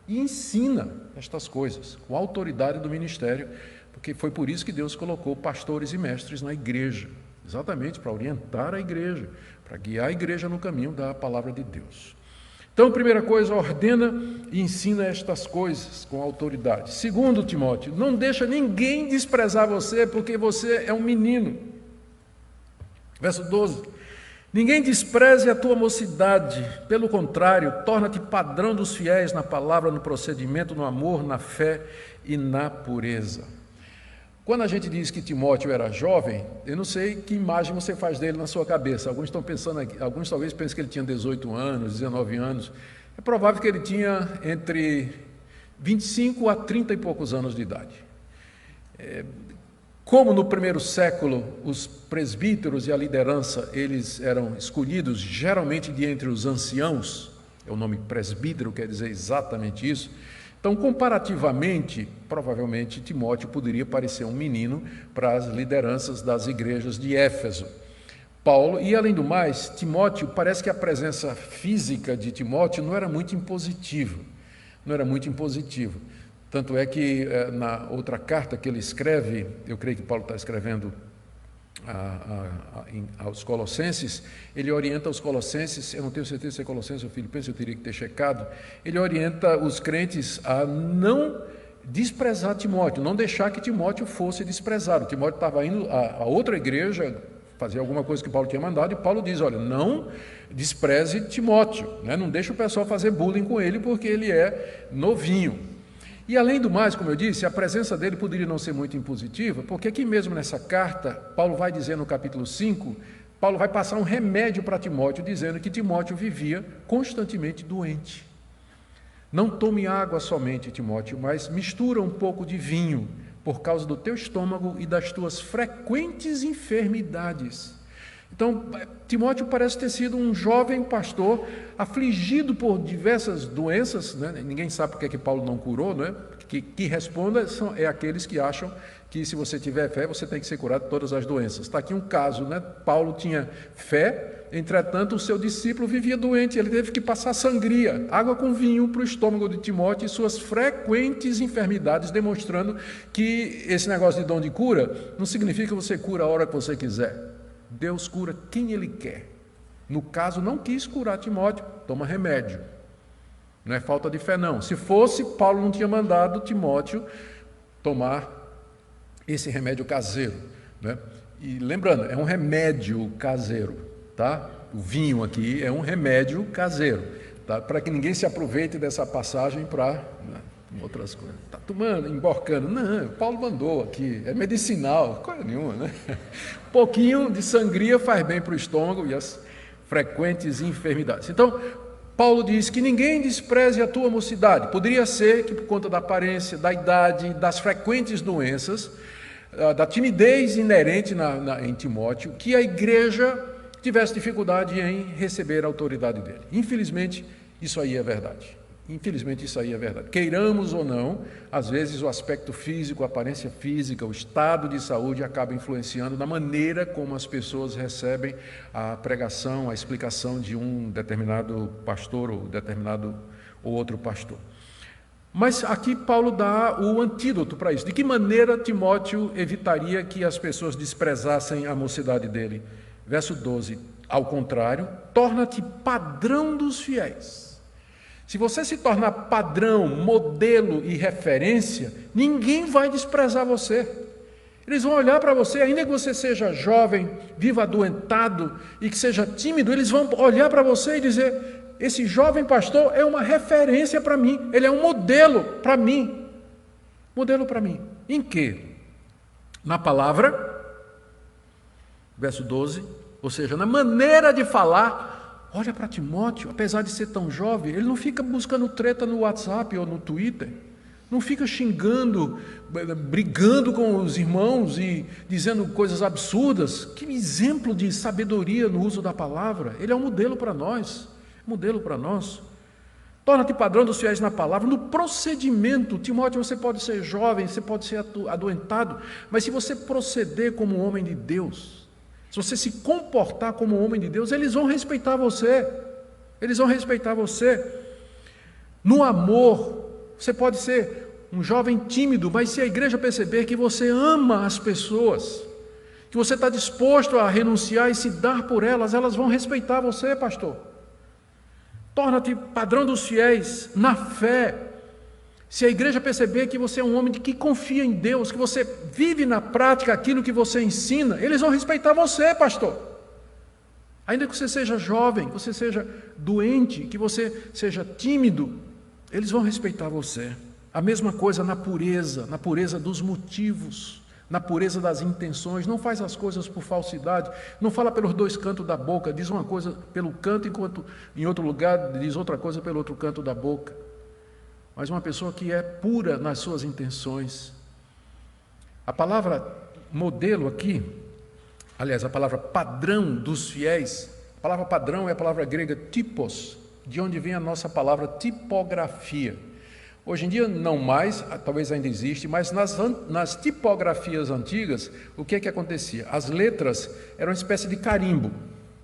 e ensina estas coisas, com a autoridade do ministério, porque foi por isso que Deus colocou pastores e mestres na igreja, exatamente para orientar a igreja, para guiar a igreja no caminho da palavra de Deus. Então, primeira coisa, ordena e ensina estas coisas com autoridade. Segundo, Timóteo, não deixa ninguém desprezar você, porque você é um menino. Verso 12. Ninguém despreze a tua mocidade, pelo contrário, torna-te padrão dos fiéis na palavra, no procedimento, no amor, na fé e na pureza. Quando a gente diz que Timóteo era jovem, eu não sei que imagem você faz dele na sua cabeça. Alguns estão pensando aqui, alguns talvez pensem que ele tinha 18 anos, 19 anos. É provável que ele tinha entre 25 a 30 e poucos anos de idade. Como no primeiro século os presbíteros e a liderança, eles eram escolhidos geralmente de entre os anciãos, o nome presbítero quer dizer exatamente isso, então comparativamente, provavelmente Timóteo poderia parecer um menino para as lideranças das igrejas de Éfeso. Paulo, e além do mais, Timóteo, parece que a presença física de Timóteo não era muito impositiva, Tanto é que na outra carta que ele escreve, eu creio que Paulo está escrevendo aos Colossenses, ele orienta os Colossenses, eu não tenho certeza se é Colossenses ou Filipenses, eu teria que ter checado, ele orienta os crentes a não desprezar Timóteo, não deixar que Timóteo fosse desprezado. Timóteo estava indo a outra igreja fazer alguma coisa que Paulo tinha mandado, e Paulo diz, olha, não despreze Timóteo, né? Não deixe o pessoal fazer bullying com ele, porque ele é novinho. E além do mais, como eu disse, a presença dele poderia não ser muito impositiva, porque aqui mesmo nessa carta, Paulo vai dizer no capítulo 5, Paulo vai passar um remédio para Timóteo, dizendo que Timóteo vivia constantemente doente. Não tome água somente, Timóteo, mas mistura um pouco de vinho, por causa do teu estômago e das tuas frequentes enfermidades. Então, Timóteo parece ter sido um jovem pastor afligido por diversas doenças, né? Ninguém sabe por que Paulo não curou, né? Que responda é aqueles que acham que se você tiver fé, você tem que ser curado de todas as doenças. Está aqui um caso, né? Paulo tinha fé, entretanto o seu discípulo vivia doente, ele teve que passar sangria, água com vinho para o estômago de Timóteo e suas frequentes enfermidades, demonstrando que esse negócio de dom de cura não significa que você cura a hora que você quiser. Deus cura quem Ele quer. No caso, não quis curar Timóteo, toma remédio. Não é falta de fé, não. Se fosse, Paulo não tinha mandado Timóteo tomar esse remédio caseiro, né? E lembrando, é um remédio caseiro, tá? O vinho aqui é um remédio caseiro, tá? Para que ninguém se aproveite dessa passagem para outras coisas. Está tomando, emborcando. Não, Paulo mandou aqui, é medicinal, coisa nenhuma, né? Um pouquinho de sangria faz bem para o estômago e as frequentes enfermidades. Então, Paulo diz que ninguém despreze a tua mocidade. Poderia ser que por conta da aparência, da idade, das frequentes doenças, da timidez inerente em Timóteo, que a igreja tivesse dificuldade em receber a autoridade dele. Infelizmente, isso aí é verdade. Infelizmente, isso aí é verdade. Queiramos ou não, às vezes o aspecto físico, a aparência física, o estado de saúde acaba influenciando na maneira como as pessoas recebem a pregação, a explicação de um determinado pastor ou outro pastor. Mas aqui Paulo dá o antídoto para isso. De que maneira Timóteo evitaria que as pessoas desprezassem a mocidade dele? Verso 12, ao contrário, torna-te padrão dos fiéis. Se você se tornar padrão, modelo e referência, ninguém vai desprezar você. Eles vão olhar para você, ainda que você seja jovem, viva adoentado e que seja tímido, eles vão olhar para você e dizer, esse jovem pastor é uma referência para mim, ele é um modelo para mim. Modelo para mim. Em quê? Na palavra, verso 12, ou seja, na maneira de falar. Olha para Timóteo, apesar de ser tão jovem, ele não fica buscando treta no WhatsApp ou no Twitter, não fica xingando, brigando com os irmãos e dizendo coisas absurdas. Que exemplo de sabedoria no uso da palavra. Ele é um modelo para nós, modelo para nós. Torna-te padrão dos fiéis na palavra, no procedimento. Timóteo, você pode ser jovem, você pode ser adoentado, mas se você proceder como um homem de Deus, se você se comportar como um homem de Deus, eles vão respeitar você. Eles vão respeitar você. No amor, você pode ser um jovem tímido, mas se a igreja perceber que você ama as pessoas, que você está disposto a renunciar e se dar por elas, elas vão respeitar você, pastor. Torna-te padrão dos fiéis na fé. Se a igreja perceber que você é um homem que confia em Deus, que você vive na prática aquilo que você ensina, eles vão respeitar você, pastor. Ainda que você seja jovem, que você seja doente, que você seja tímido, eles vão respeitar você. A mesma coisa na pureza dos motivos, na pureza das intenções. Não faz as coisas por falsidade, não fala pelos dois cantos da boca, diz uma coisa pelo canto, enquanto em outro lugar diz outra coisa pelo outro canto da boca. Mas uma pessoa que é pura nas suas intenções. A palavra modelo aqui, aliás, a palavra padrão dos fiéis, a palavra padrão é a palavra grega typos, de onde vem a nossa palavra tipografia. Hoje em dia não mais, talvez ainda existe, mas nas tipografias antigas, o que é que acontecia? As letras eram uma espécie de carimbo,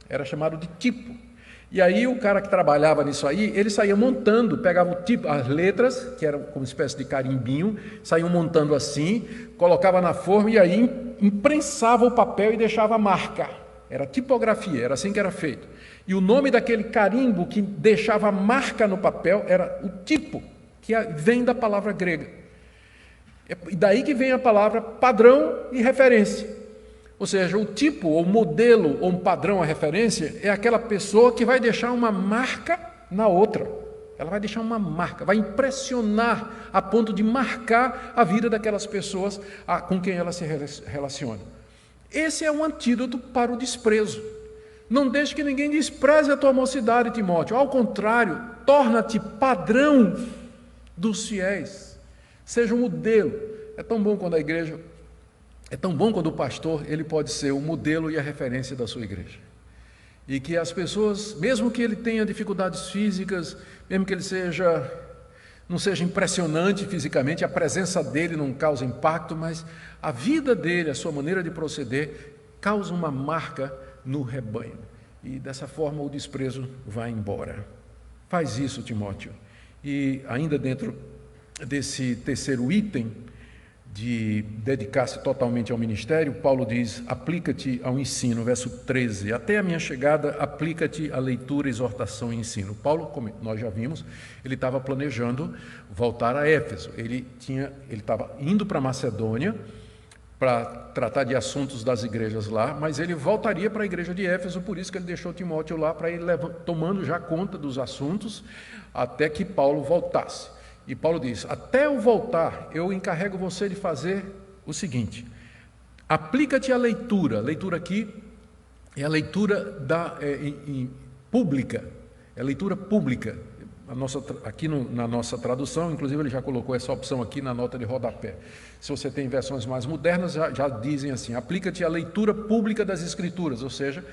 era chamado de tipo. E aí o cara que trabalhava nisso aí, ele saía montando, pegava o tipo, as letras, que eram como uma espécie de carimbinho, saíam montando assim, colocava na forma e aí imprensava o papel e deixava a marca. Era tipografia, era assim que era feito. E o nome daquele carimbo que deixava a marca no papel era o tipo, que vem da palavra grega. E daí que vem a palavra padrão e referência. Ou seja, o tipo, ou modelo, ou um padrão, a referência, é aquela pessoa que vai deixar uma marca na outra. Ela vai deixar uma marca, vai impressionar a ponto de marcar a vida daquelas pessoas com quem ela se relaciona. Esse é um antídoto para o desprezo. Não deixe que ninguém despreze a tua mocidade, Timóteo. Ao contrário, torna-te padrão dos fiéis. Seja um modelo. É tão bom quando o pastor ele pode ser o modelo e a referência da sua igreja. E que as pessoas, mesmo que ele tenha dificuldades físicas, mesmo que ele não seja impressionante fisicamente, a presença dele não causa impacto, mas a vida dele, a sua maneira de proceder, causa uma marca no rebanho. E dessa forma o desprezo vai embora. Faz isso, Timóteo. E ainda dentro desse terceiro item, de dedicar-se totalmente ao ministério, Paulo diz, aplica-te ao ensino, verso 13, até a minha chegada, aplica-te à leitura, exortação e ensino. Paulo, como nós já vimos, ele estava planejando voltar a Éfeso, ele estava indo para Macedônia para tratar de assuntos das igrejas lá, mas ele voltaria para a igreja de Éfeso, por isso que ele deixou Timóteo lá, para ir tomando já conta dos assuntos, até que Paulo voltasse. E Paulo diz, até eu voltar, eu encarrego você de fazer o seguinte, aplica-te à leitura. Leitura aqui é a leitura pública, é a leitura pública. Aqui na nossa tradução, inclusive ele já colocou essa opção aqui na nota de rodapé. Se você tem versões mais modernas, já dizem assim, aplica-te à leitura pública das Escrituras, ou seja,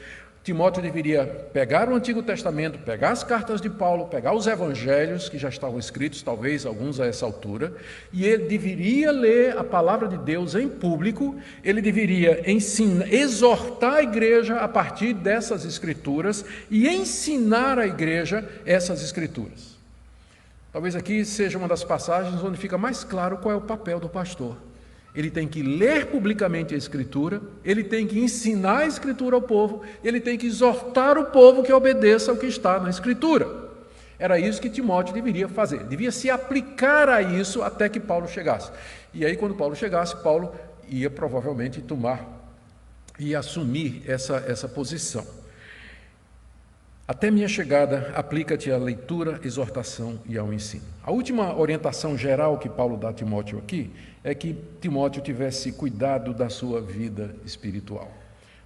Timóteo deveria pegar o Antigo Testamento, pegar as cartas de Paulo, pegar os evangelhos que já estavam escritos, talvez alguns a essa altura, e ele deveria ler a palavra de Deus em público, ele deveria exortar a igreja a partir dessas escrituras e ensinar a igreja essas escrituras. Talvez aqui seja uma das passagens onde fica mais claro qual é o papel do pastor. Ele tem que ler publicamente a Escritura, ele tem que ensinar a Escritura ao povo, ele tem que exortar o povo que obedeça ao que está na Escritura. Era isso que Timóteo deveria fazer, devia se aplicar a isso até que Paulo chegasse. E aí, quando Paulo chegasse, Paulo ia provavelmente assumir essa posição. Até minha chegada, aplica-te à leitura, exortação e ao ensino. A última orientação geral que Paulo dá a Timóteo aqui é que Timóteo tivesse cuidado da sua vida espiritual,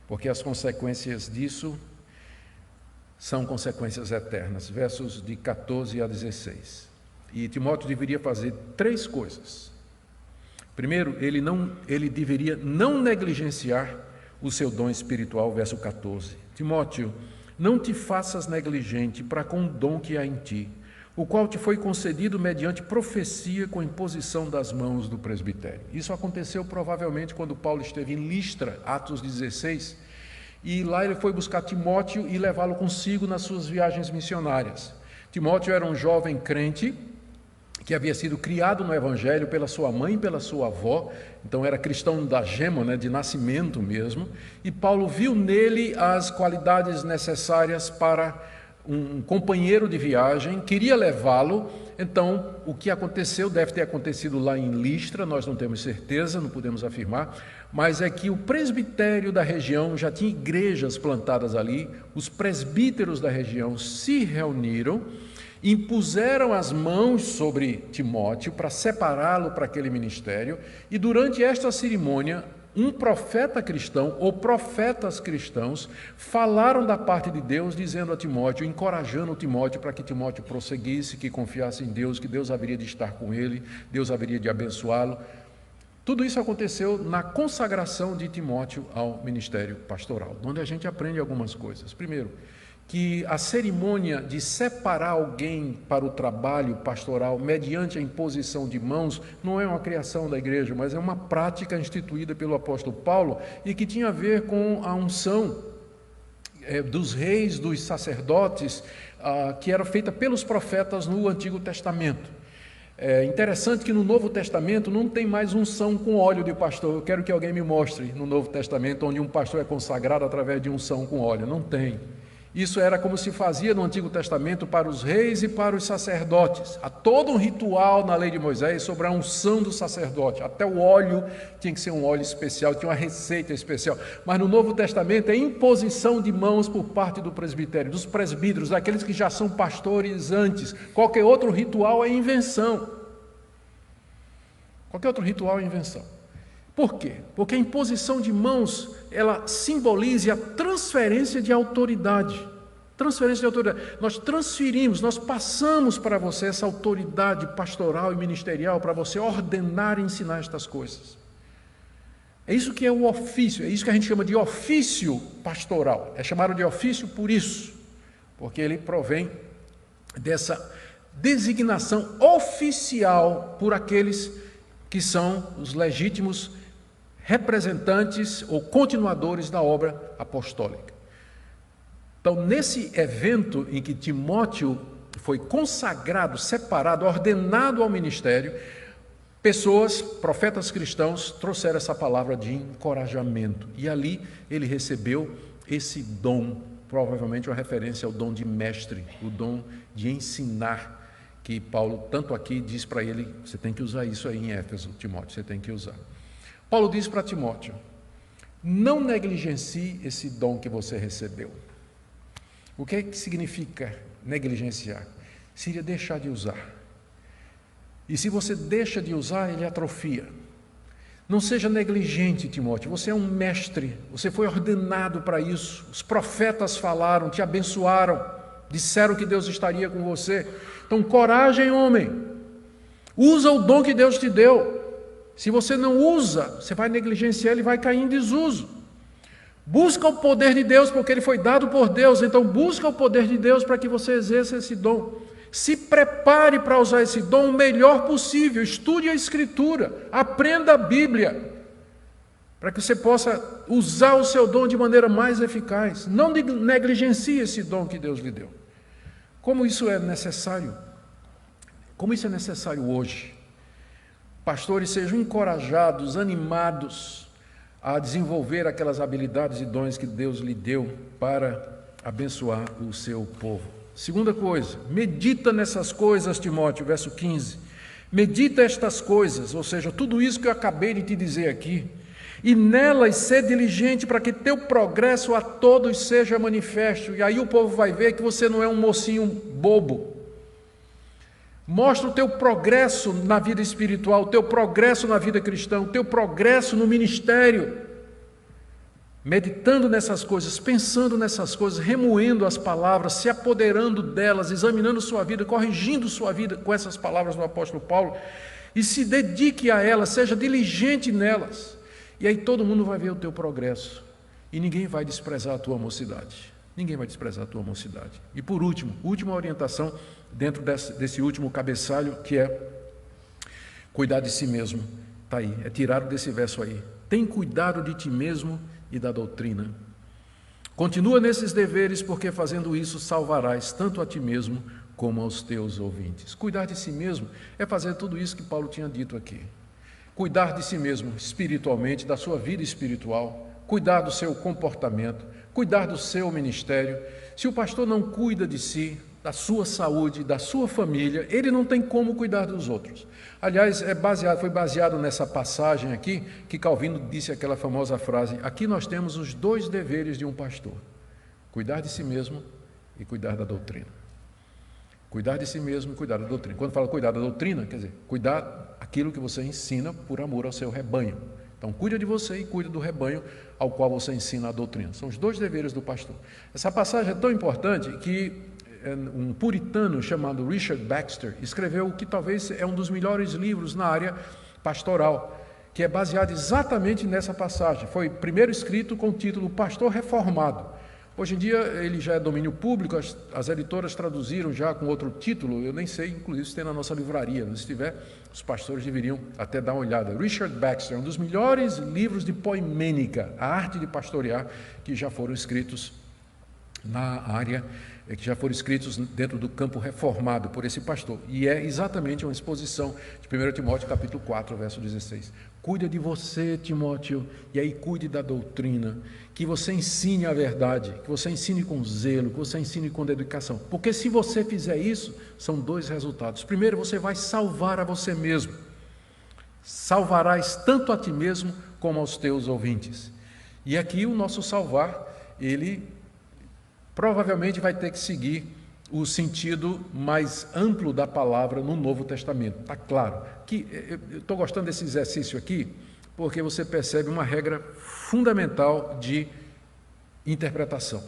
porque as consequências disso são consequências eternas. Versos de 14 a 16. E Timóteo deveria fazer 3 coisas. Primeiro, ele deveria não negligenciar o seu dom espiritual, verso 14. Timóteo, não te faças negligente para com o dom que há em ti, o qual te foi concedido mediante profecia com imposição das mãos do presbitério. Isso aconteceu provavelmente quando Paulo esteve em Listra, Atos 16, e lá ele foi buscar Timóteo e levá-lo consigo nas suas viagens missionárias. Timóteo era um jovem crente que havia sido criado no Evangelho pela sua mãe e pela sua avó, então era cristão da gema, de nascimento mesmo, e Paulo viu nele as qualidades necessárias para um companheiro de viagem, queria levá-lo. Então o que aconteceu deve ter acontecido lá em Listra, nós não temos certeza, não podemos afirmar, mas é que o presbitério da região já tinha igrejas plantadas ali, os presbíteros da região se reuniram, impuseram as mãos sobre Timóteo para separá-lo para aquele ministério, e durante esta cerimônia, um profeta cristão ou profetas cristãos falaram da parte de Deus, dizendo a Timóteo, encorajando Timóteo para que Timóteo prosseguisse, que confiasse em Deus, que Deus haveria de estar com ele, Deus haveria de abençoá-lo. Tudo isso aconteceu na consagração de Timóteo ao ministério pastoral, onde a gente aprende algumas coisas. Primeiro, que a cerimônia de separar alguém para o trabalho pastoral mediante a imposição de mãos não é uma criação da igreja, mas é uma prática instituída pelo apóstolo Paulo e que tinha a ver com a unção dos reis, dos sacerdotes, que era feita pelos profetas no Antigo Testamento. É interessante que no Novo Testamento não tem mais unção com óleo de pastor. Eu quero que alguém me mostre no Novo Testamento onde um pastor é consagrado através de unção com óleo. Não tem. Isso era como se fazia no Antigo Testamento para os reis e para os sacerdotes. Há todo um ritual na lei de Moisés sobre a unção do sacerdote. Até o óleo tinha que ser um óleo especial, tinha uma receita especial. Mas no Novo Testamento é imposição de mãos por parte do presbitério, dos presbíteros, daqueles que já são pastores antes. Qualquer outro ritual é invenção. Qualquer outro ritual é invenção. Por quê? Porque a imposição de mãos, ela simboliza a transferência de autoridade. Transferência de autoridade. Nós transferimos, nós passamos para você essa autoridade pastoral e ministerial para você ordenar e ensinar estas coisas. É isso que é o ofício, é isso que a gente chama de ofício pastoral. É chamado de ofício por isso, porque ele provém dessa designação oficial por aqueles que são os legítimos representantes ou continuadores da obra apostólica. Então, nesse evento em que Timóteo foi consagrado, separado, ordenado ao ministério, pessoas, profetas cristãos, trouxeram essa palavra de encorajamento. E ali ele recebeu esse dom, provavelmente uma referência ao dom de mestre, o dom de ensinar, que Paulo, tanto aqui, diz para ele, você tem que usar isso aí em Éfeso, Timóteo, você tem que usar. Paulo diz para Timóteo, não negligencie esse dom que você recebeu. O que é que significa negligenciar? Seria deixar de usar. E se você deixa de usar, ele atrofia. Não seja negligente, Timóteo, você é um mestre, você foi ordenado para isso. Os profetas falaram, te abençoaram, disseram que Deus estaria com você. Então, coragem, homem. Usa o dom que Deus te deu. Se você não usa, você vai negligenciar, ele vai cair em desuso. Busca o poder de Deus, porque ele foi dado por Deus. Então, busca o poder de Deus para que você exerça esse dom. Se prepare para usar esse dom o melhor possível. Estude a Escritura, aprenda a Bíblia, para que você possa usar o seu dom de maneira mais eficaz. Não negligencie esse dom que Deus lhe deu. Como isso é necessário? Como isso é necessário hoje? Pastores sejam encorajados, animados a desenvolver aquelas habilidades e dons que Deus lhe deu para abençoar o seu povo. Segunda coisa, medita nessas coisas, Timóteo, verso 15. Medita estas coisas, ou seja, tudo isso que eu acabei de te dizer aqui, e nelas ser diligente para que teu progresso a todos seja manifesto. E aí o povo vai ver que você não é um mocinho bobo. Mostra o teu progresso na vida espiritual, o teu progresso na vida cristã, o teu progresso no ministério. Meditando nessas coisas, pensando nessas coisas, remoendo as palavras, se apoderando delas, examinando sua vida, corrigindo sua vida com essas palavras do apóstolo Paulo, e se dedique a elas, seja diligente nelas. E aí todo mundo vai ver o teu progresso, e ninguém vai desprezar a tua mocidade. Ninguém vai desprezar a tua mocidade. E por último, última orientação, dentro desse último cabeçalho, que é cuidar de si mesmo. Está aí, é tirado desse verso aí. Tem cuidado de ti mesmo e da doutrina. Continua nesses deveres, porque fazendo isso salvarás tanto a ti mesmo como aos teus ouvintes. Cuidar de si mesmo é fazer tudo isso que Paulo tinha dito aqui. Cuidar de si mesmo espiritualmente, da sua vida espiritual, cuidar do seu comportamento, cuidar do seu ministério. Se o pastor não cuida de si, da sua saúde, da sua família, ele não tem como cuidar dos outros. Aliás, foi baseado nessa passagem aqui que Calvino disse aquela famosa frase: aqui nós temos os dois deveres de um pastor: cuidar de si mesmo e cuidar da doutrina. Cuidar de si mesmo e cuidar da doutrina. Quando fala cuidar da doutrina, quer dizer, cuidar aquilo que você ensina por amor ao seu rebanho. Então, cuida de você e cuida do rebanho ao qual você ensina a doutrina. São os dois deveres do pastor. Essa passagem é tão importante que um puritano chamado Richard Baxter escreveu o que talvez é um dos melhores livros na área pastoral, que é baseado exatamente nessa passagem. Foi primeiro escrito com o título Pastor Reformado. Hoje em dia ele já é domínio público, as editoras traduziram já com outro título, eu nem sei, inclusive se tem na nossa livraria, se tiver, os pastores deveriam até dar uma olhada. Richard Baxter, um dos melhores livros de poimênica, a arte de pastorear, que já foram escritos na área que já foram escritos dentro do campo reformado por esse pastor. E é exatamente uma exposição de 1 Timóteo capítulo 4, verso 16. Cuida de você, Timóteo, e aí cuide da doutrina, que você ensine a verdade, que você ensine com zelo, que você ensine com dedicação. Porque se você fizer isso, são dois resultados. Primeiro, você vai salvar a você mesmo. Salvarás tanto a ti mesmo como aos teus ouvintes. E aqui o nosso salvar, ele provavelmente vai ter que seguir o sentido mais amplo da palavra no Novo Testamento. Está claro que eu estou gostando desse exercício aqui, porque você percebe uma regra fundamental de interpretação,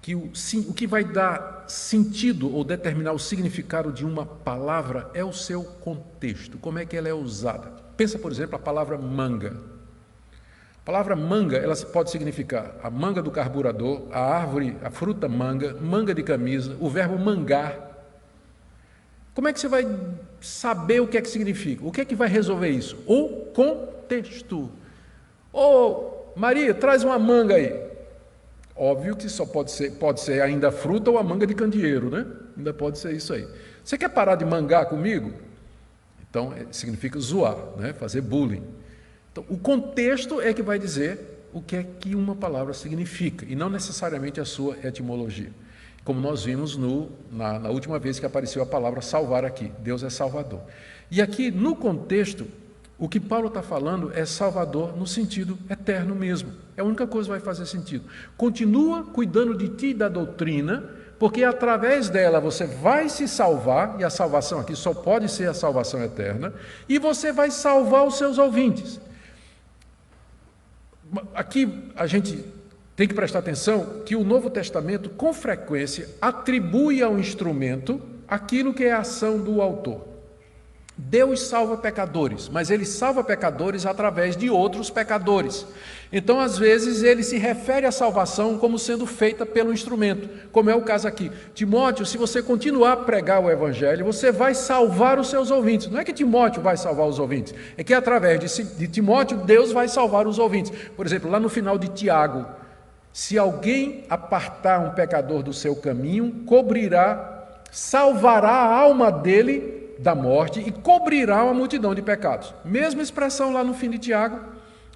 que o que vai dar sentido ou determinar o significado de uma palavra é o seu contexto, como é que ela é usada. Pensa, por exemplo, a palavra manga. A palavra manga, ela pode significar a manga do carburador, a árvore, a fruta manga, manga de camisa, o verbo mangar. Como é que você vai saber o que é que significa? O que é que vai resolver isso? O contexto. Maria, traz uma manga aí. Óbvio que só pode ser ainda a fruta ou a manga de candeeiro, né? Ainda pode ser isso aí. Você quer parar de mangar comigo? Então, significa zoar, né? Fazer bullying. Então, o contexto é que vai dizer o que é que uma palavra significa, e não necessariamente a sua etimologia. Como nós vimos na última vez que apareceu a palavra salvar aqui. Deus é Salvador. E aqui, no contexto, o que Paulo está falando é Salvador no sentido eterno mesmo. É a única coisa que vai fazer sentido. Continua cuidando de ti e da doutrina, porque através dela você vai se salvar, e a salvação aqui só pode ser a salvação eterna, e você vai salvar os seus ouvintes. Aqui a gente tem que prestar atenção que o Novo Testamento, com frequência, atribui ao instrumento aquilo que é a ação do autor. Deus salva pecadores, mas Ele salva pecadores através de outros pecadores. Então, às vezes, Ele se refere à salvação como sendo feita pelo instrumento, como é o caso aqui. Timóteo, se você continuar a pregar o Evangelho, você vai salvar os seus ouvintes. Não é que Timóteo vai salvar os ouvintes, é que através de Timóteo, Deus vai salvar os ouvintes. Por exemplo, lá no final de Tiago, se alguém apartar um pecador do seu caminho, salvará a alma dele da morte e cobrirá uma multidão de pecados. Mesma expressão lá no fim de Tiago,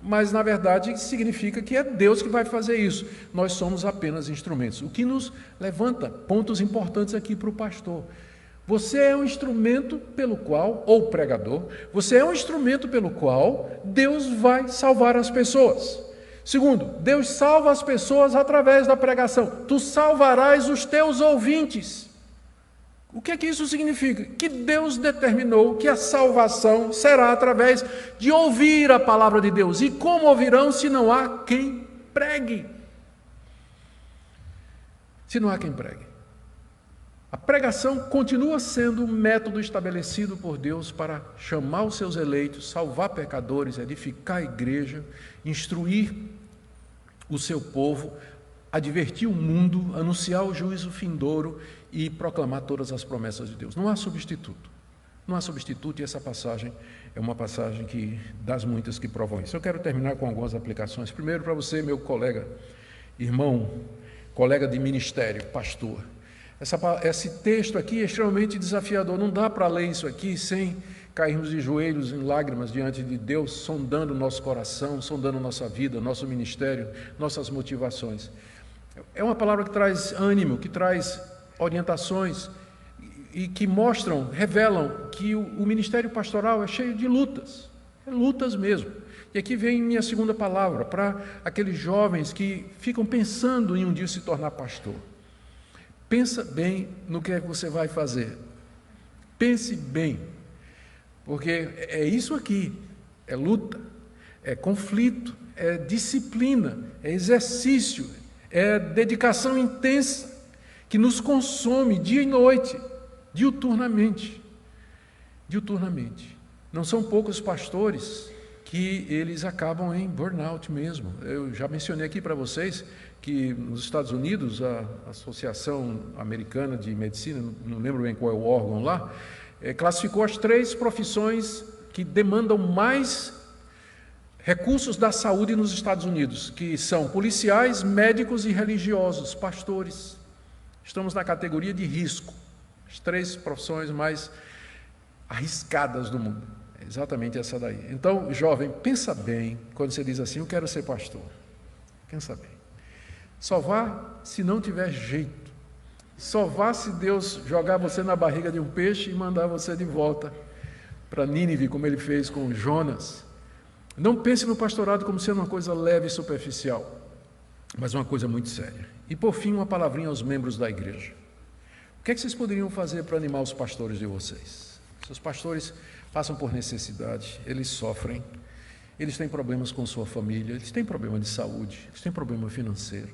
mas na verdade significa que é Deus que vai fazer isso. Nós somos apenas instrumentos. O que nos levanta pontos importantes aqui para o pastor. Você é um instrumento pelo qual, ou pregador, você é um instrumento pelo qual Deus vai salvar as pessoas. Segundo, Deus salva as pessoas através da pregação. Tu salvarás os teus ouvintes. O que é que isso significa? Que Deus determinou que a salvação será através de ouvir a palavra de Deus. E como ouvirão se não há quem pregue? Se não há quem pregue. A pregação continua sendo um método estabelecido por Deus para chamar os seus eleitos, salvar pecadores, edificar a igreja, instruir o seu povo, advertir o mundo, anunciar o juízo vindouro e proclamar todas as promessas de Deus. Não há substituto. Não há substituto, e essa passagem é uma passagem das muitas que provam isso. Eu quero terminar com algumas aplicações. Primeiro, para você, meu colega, irmão, colega de ministério, pastor. Esse texto aqui é extremamente desafiador. Não dá para ler isso aqui sem cairmos de joelhos em lágrimas diante de Deus, sondando o nosso coração, sondando nossa vida, nosso ministério, nossas motivações. É uma palavra que traz ânimo, que traz orientações e que revelam que o ministério pastoral é cheio de lutas, lutas mesmo. E aqui vem minha segunda palavra para aqueles jovens que ficam pensando em um dia se tornar pastor. Pensa bem no que é que você vai fazer. Pense bem, porque é isso aqui, é luta, é conflito, é disciplina, é exercício, é dedicação intensa, que nos consome dia e noite, diuturnamente. Não são poucos pastores que eles acabam em burnout mesmo. Eu já mencionei aqui para vocês que nos Estados Unidos, a Associação Americana de Medicina, não lembro bem qual é o órgão lá, classificou as 3 profissões que demandam mais recursos da saúde nos Estados Unidos, que são policiais, médicos e religiosos, pastores. Estamos na categoria de risco. As 3 profissões mais arriscadas do mundo. É exatamente essa daí. Então, jovem, pensa bem quando você diz assim, eu quero ser pastor. Pensa bem. Só vá se não tiver jeito. Só vá se Deus jogar você na barriga de um peixe e mandar você de volta para Nínive, como ele fez com Jonas. Não pense no pastorado como sendo uma coisa leve e superficial, mas uma coisa muito séria. E por fim, uma palavrinha aos membros da igreja. O que é que vocês poderiam fazer para animar os pastores de vocês? Seus pastores passam por necessidade, eles sofrem, eles têm problemas com sua família, eles têm problema de saúde, eles têm problema financeiro.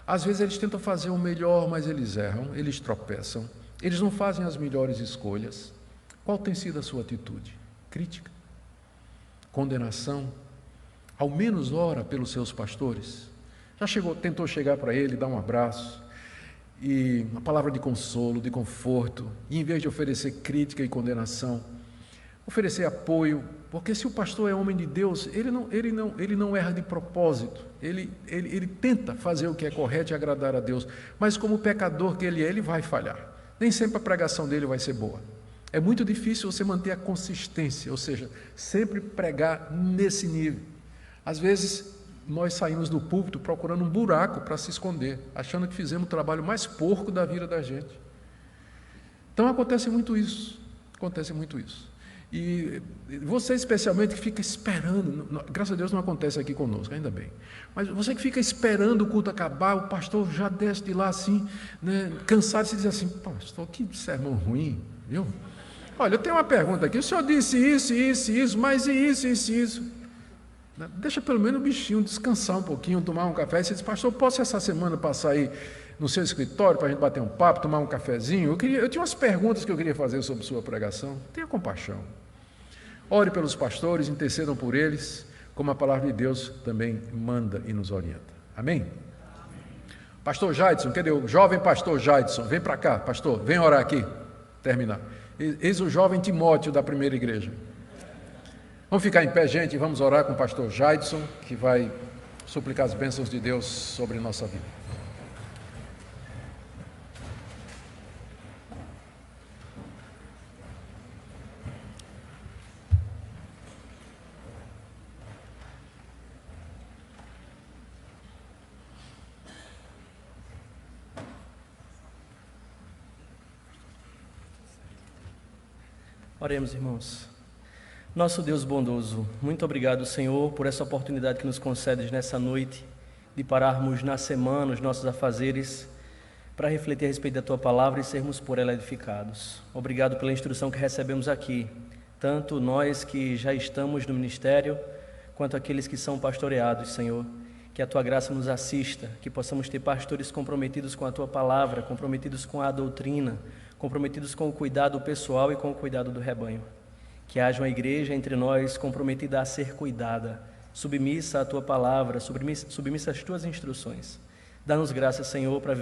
Às vezes eles tentam fazer o melhor, mas eles erram, eles tropeçam, eles não fazem as melhores escolhas. Qual tem sido a sua atitude? Crítica? Condenação? Ao menos ora pelos seus pastores. Já tentou chegar para ele, dar um abraço, e uma palavra de consolo, de conforto, e em vez de oferecer crítica e condenação, oferecer apoio, porque se o pastor é homem de Deus, ele não erra de propósito, ele tenta fazer o que é correto e agradar a Deus, mas como pecador que ele vai falhar, nem sempre a pregação dele vai ser boa. É muito difícil você manter a consistência, ou seja, sempre pregar nesse nível. Às vezes, nós saímos do púlpito procurando um buraco para se esconder, achando que fizemos o trabalho mais porco da vida da gente. Então acontece muito isso, E você especialmente que fica esperando, graças a Deus não acontece aqui conosco, ainda bem, mas você que fica esperando o culto acabar, o pastor já desce de lá assim, né, cansado, e se diz assim, pastor, que sermão ruim, viu? Olha, eu tenho uma pergunta aqui, o senhor disse isso, mas isso. Deixa pelo menos o bichinho descansar um pouquinho, tomar um café. E você diz, pastor, posso essa semana passar aí no seu escritório para a gente bater um papo, tomar um cafezinho? Eu tinha umas perguntas que eu queria fazer sobre sua pregação. Tenha compaixão. Ore pelos pastores, intercedam por eles, como a palavra de Deus também manda e nos orienta. Amém? Pastor Jaidson, cadê o jovem pastor Jaidson? Vem para cá, pastor, vem orar aqui. Terminar. Eis o jovem Timóteo da primeira igreja. Vamos ficar em pé, gente, e vamos orar com o pastor Jaidson, que vai suplicar as bênçãos de Deus sobre nossa vida. Oremos, irmãos. Nosso Deus bondoso, muito obrigado, Senhor, por essa oportunidade que nos concedes nessa noite, de pararmos na semana os nossos afazeres, para refletir a respeito da Tua Palavra e sermos por ela edificados. Obrigado pela instrução que recebemos aqui, tanto nós que já estamos no ministério, quanto aqueles que são pastoreados, Senhor. Que a Tua graça nos assista, que possamos ter pastores comprometidos com a Tua Palavra, comprometidos com a doutrina, comprometidos com o cuidado pessoal e com o cuidado do rebanho. Que haja uma igreja entre nós comprometida a ser cuidada, submissa à Tua Palavra, submissa às Tuas instruções. Dá-nos graça, Senhor, para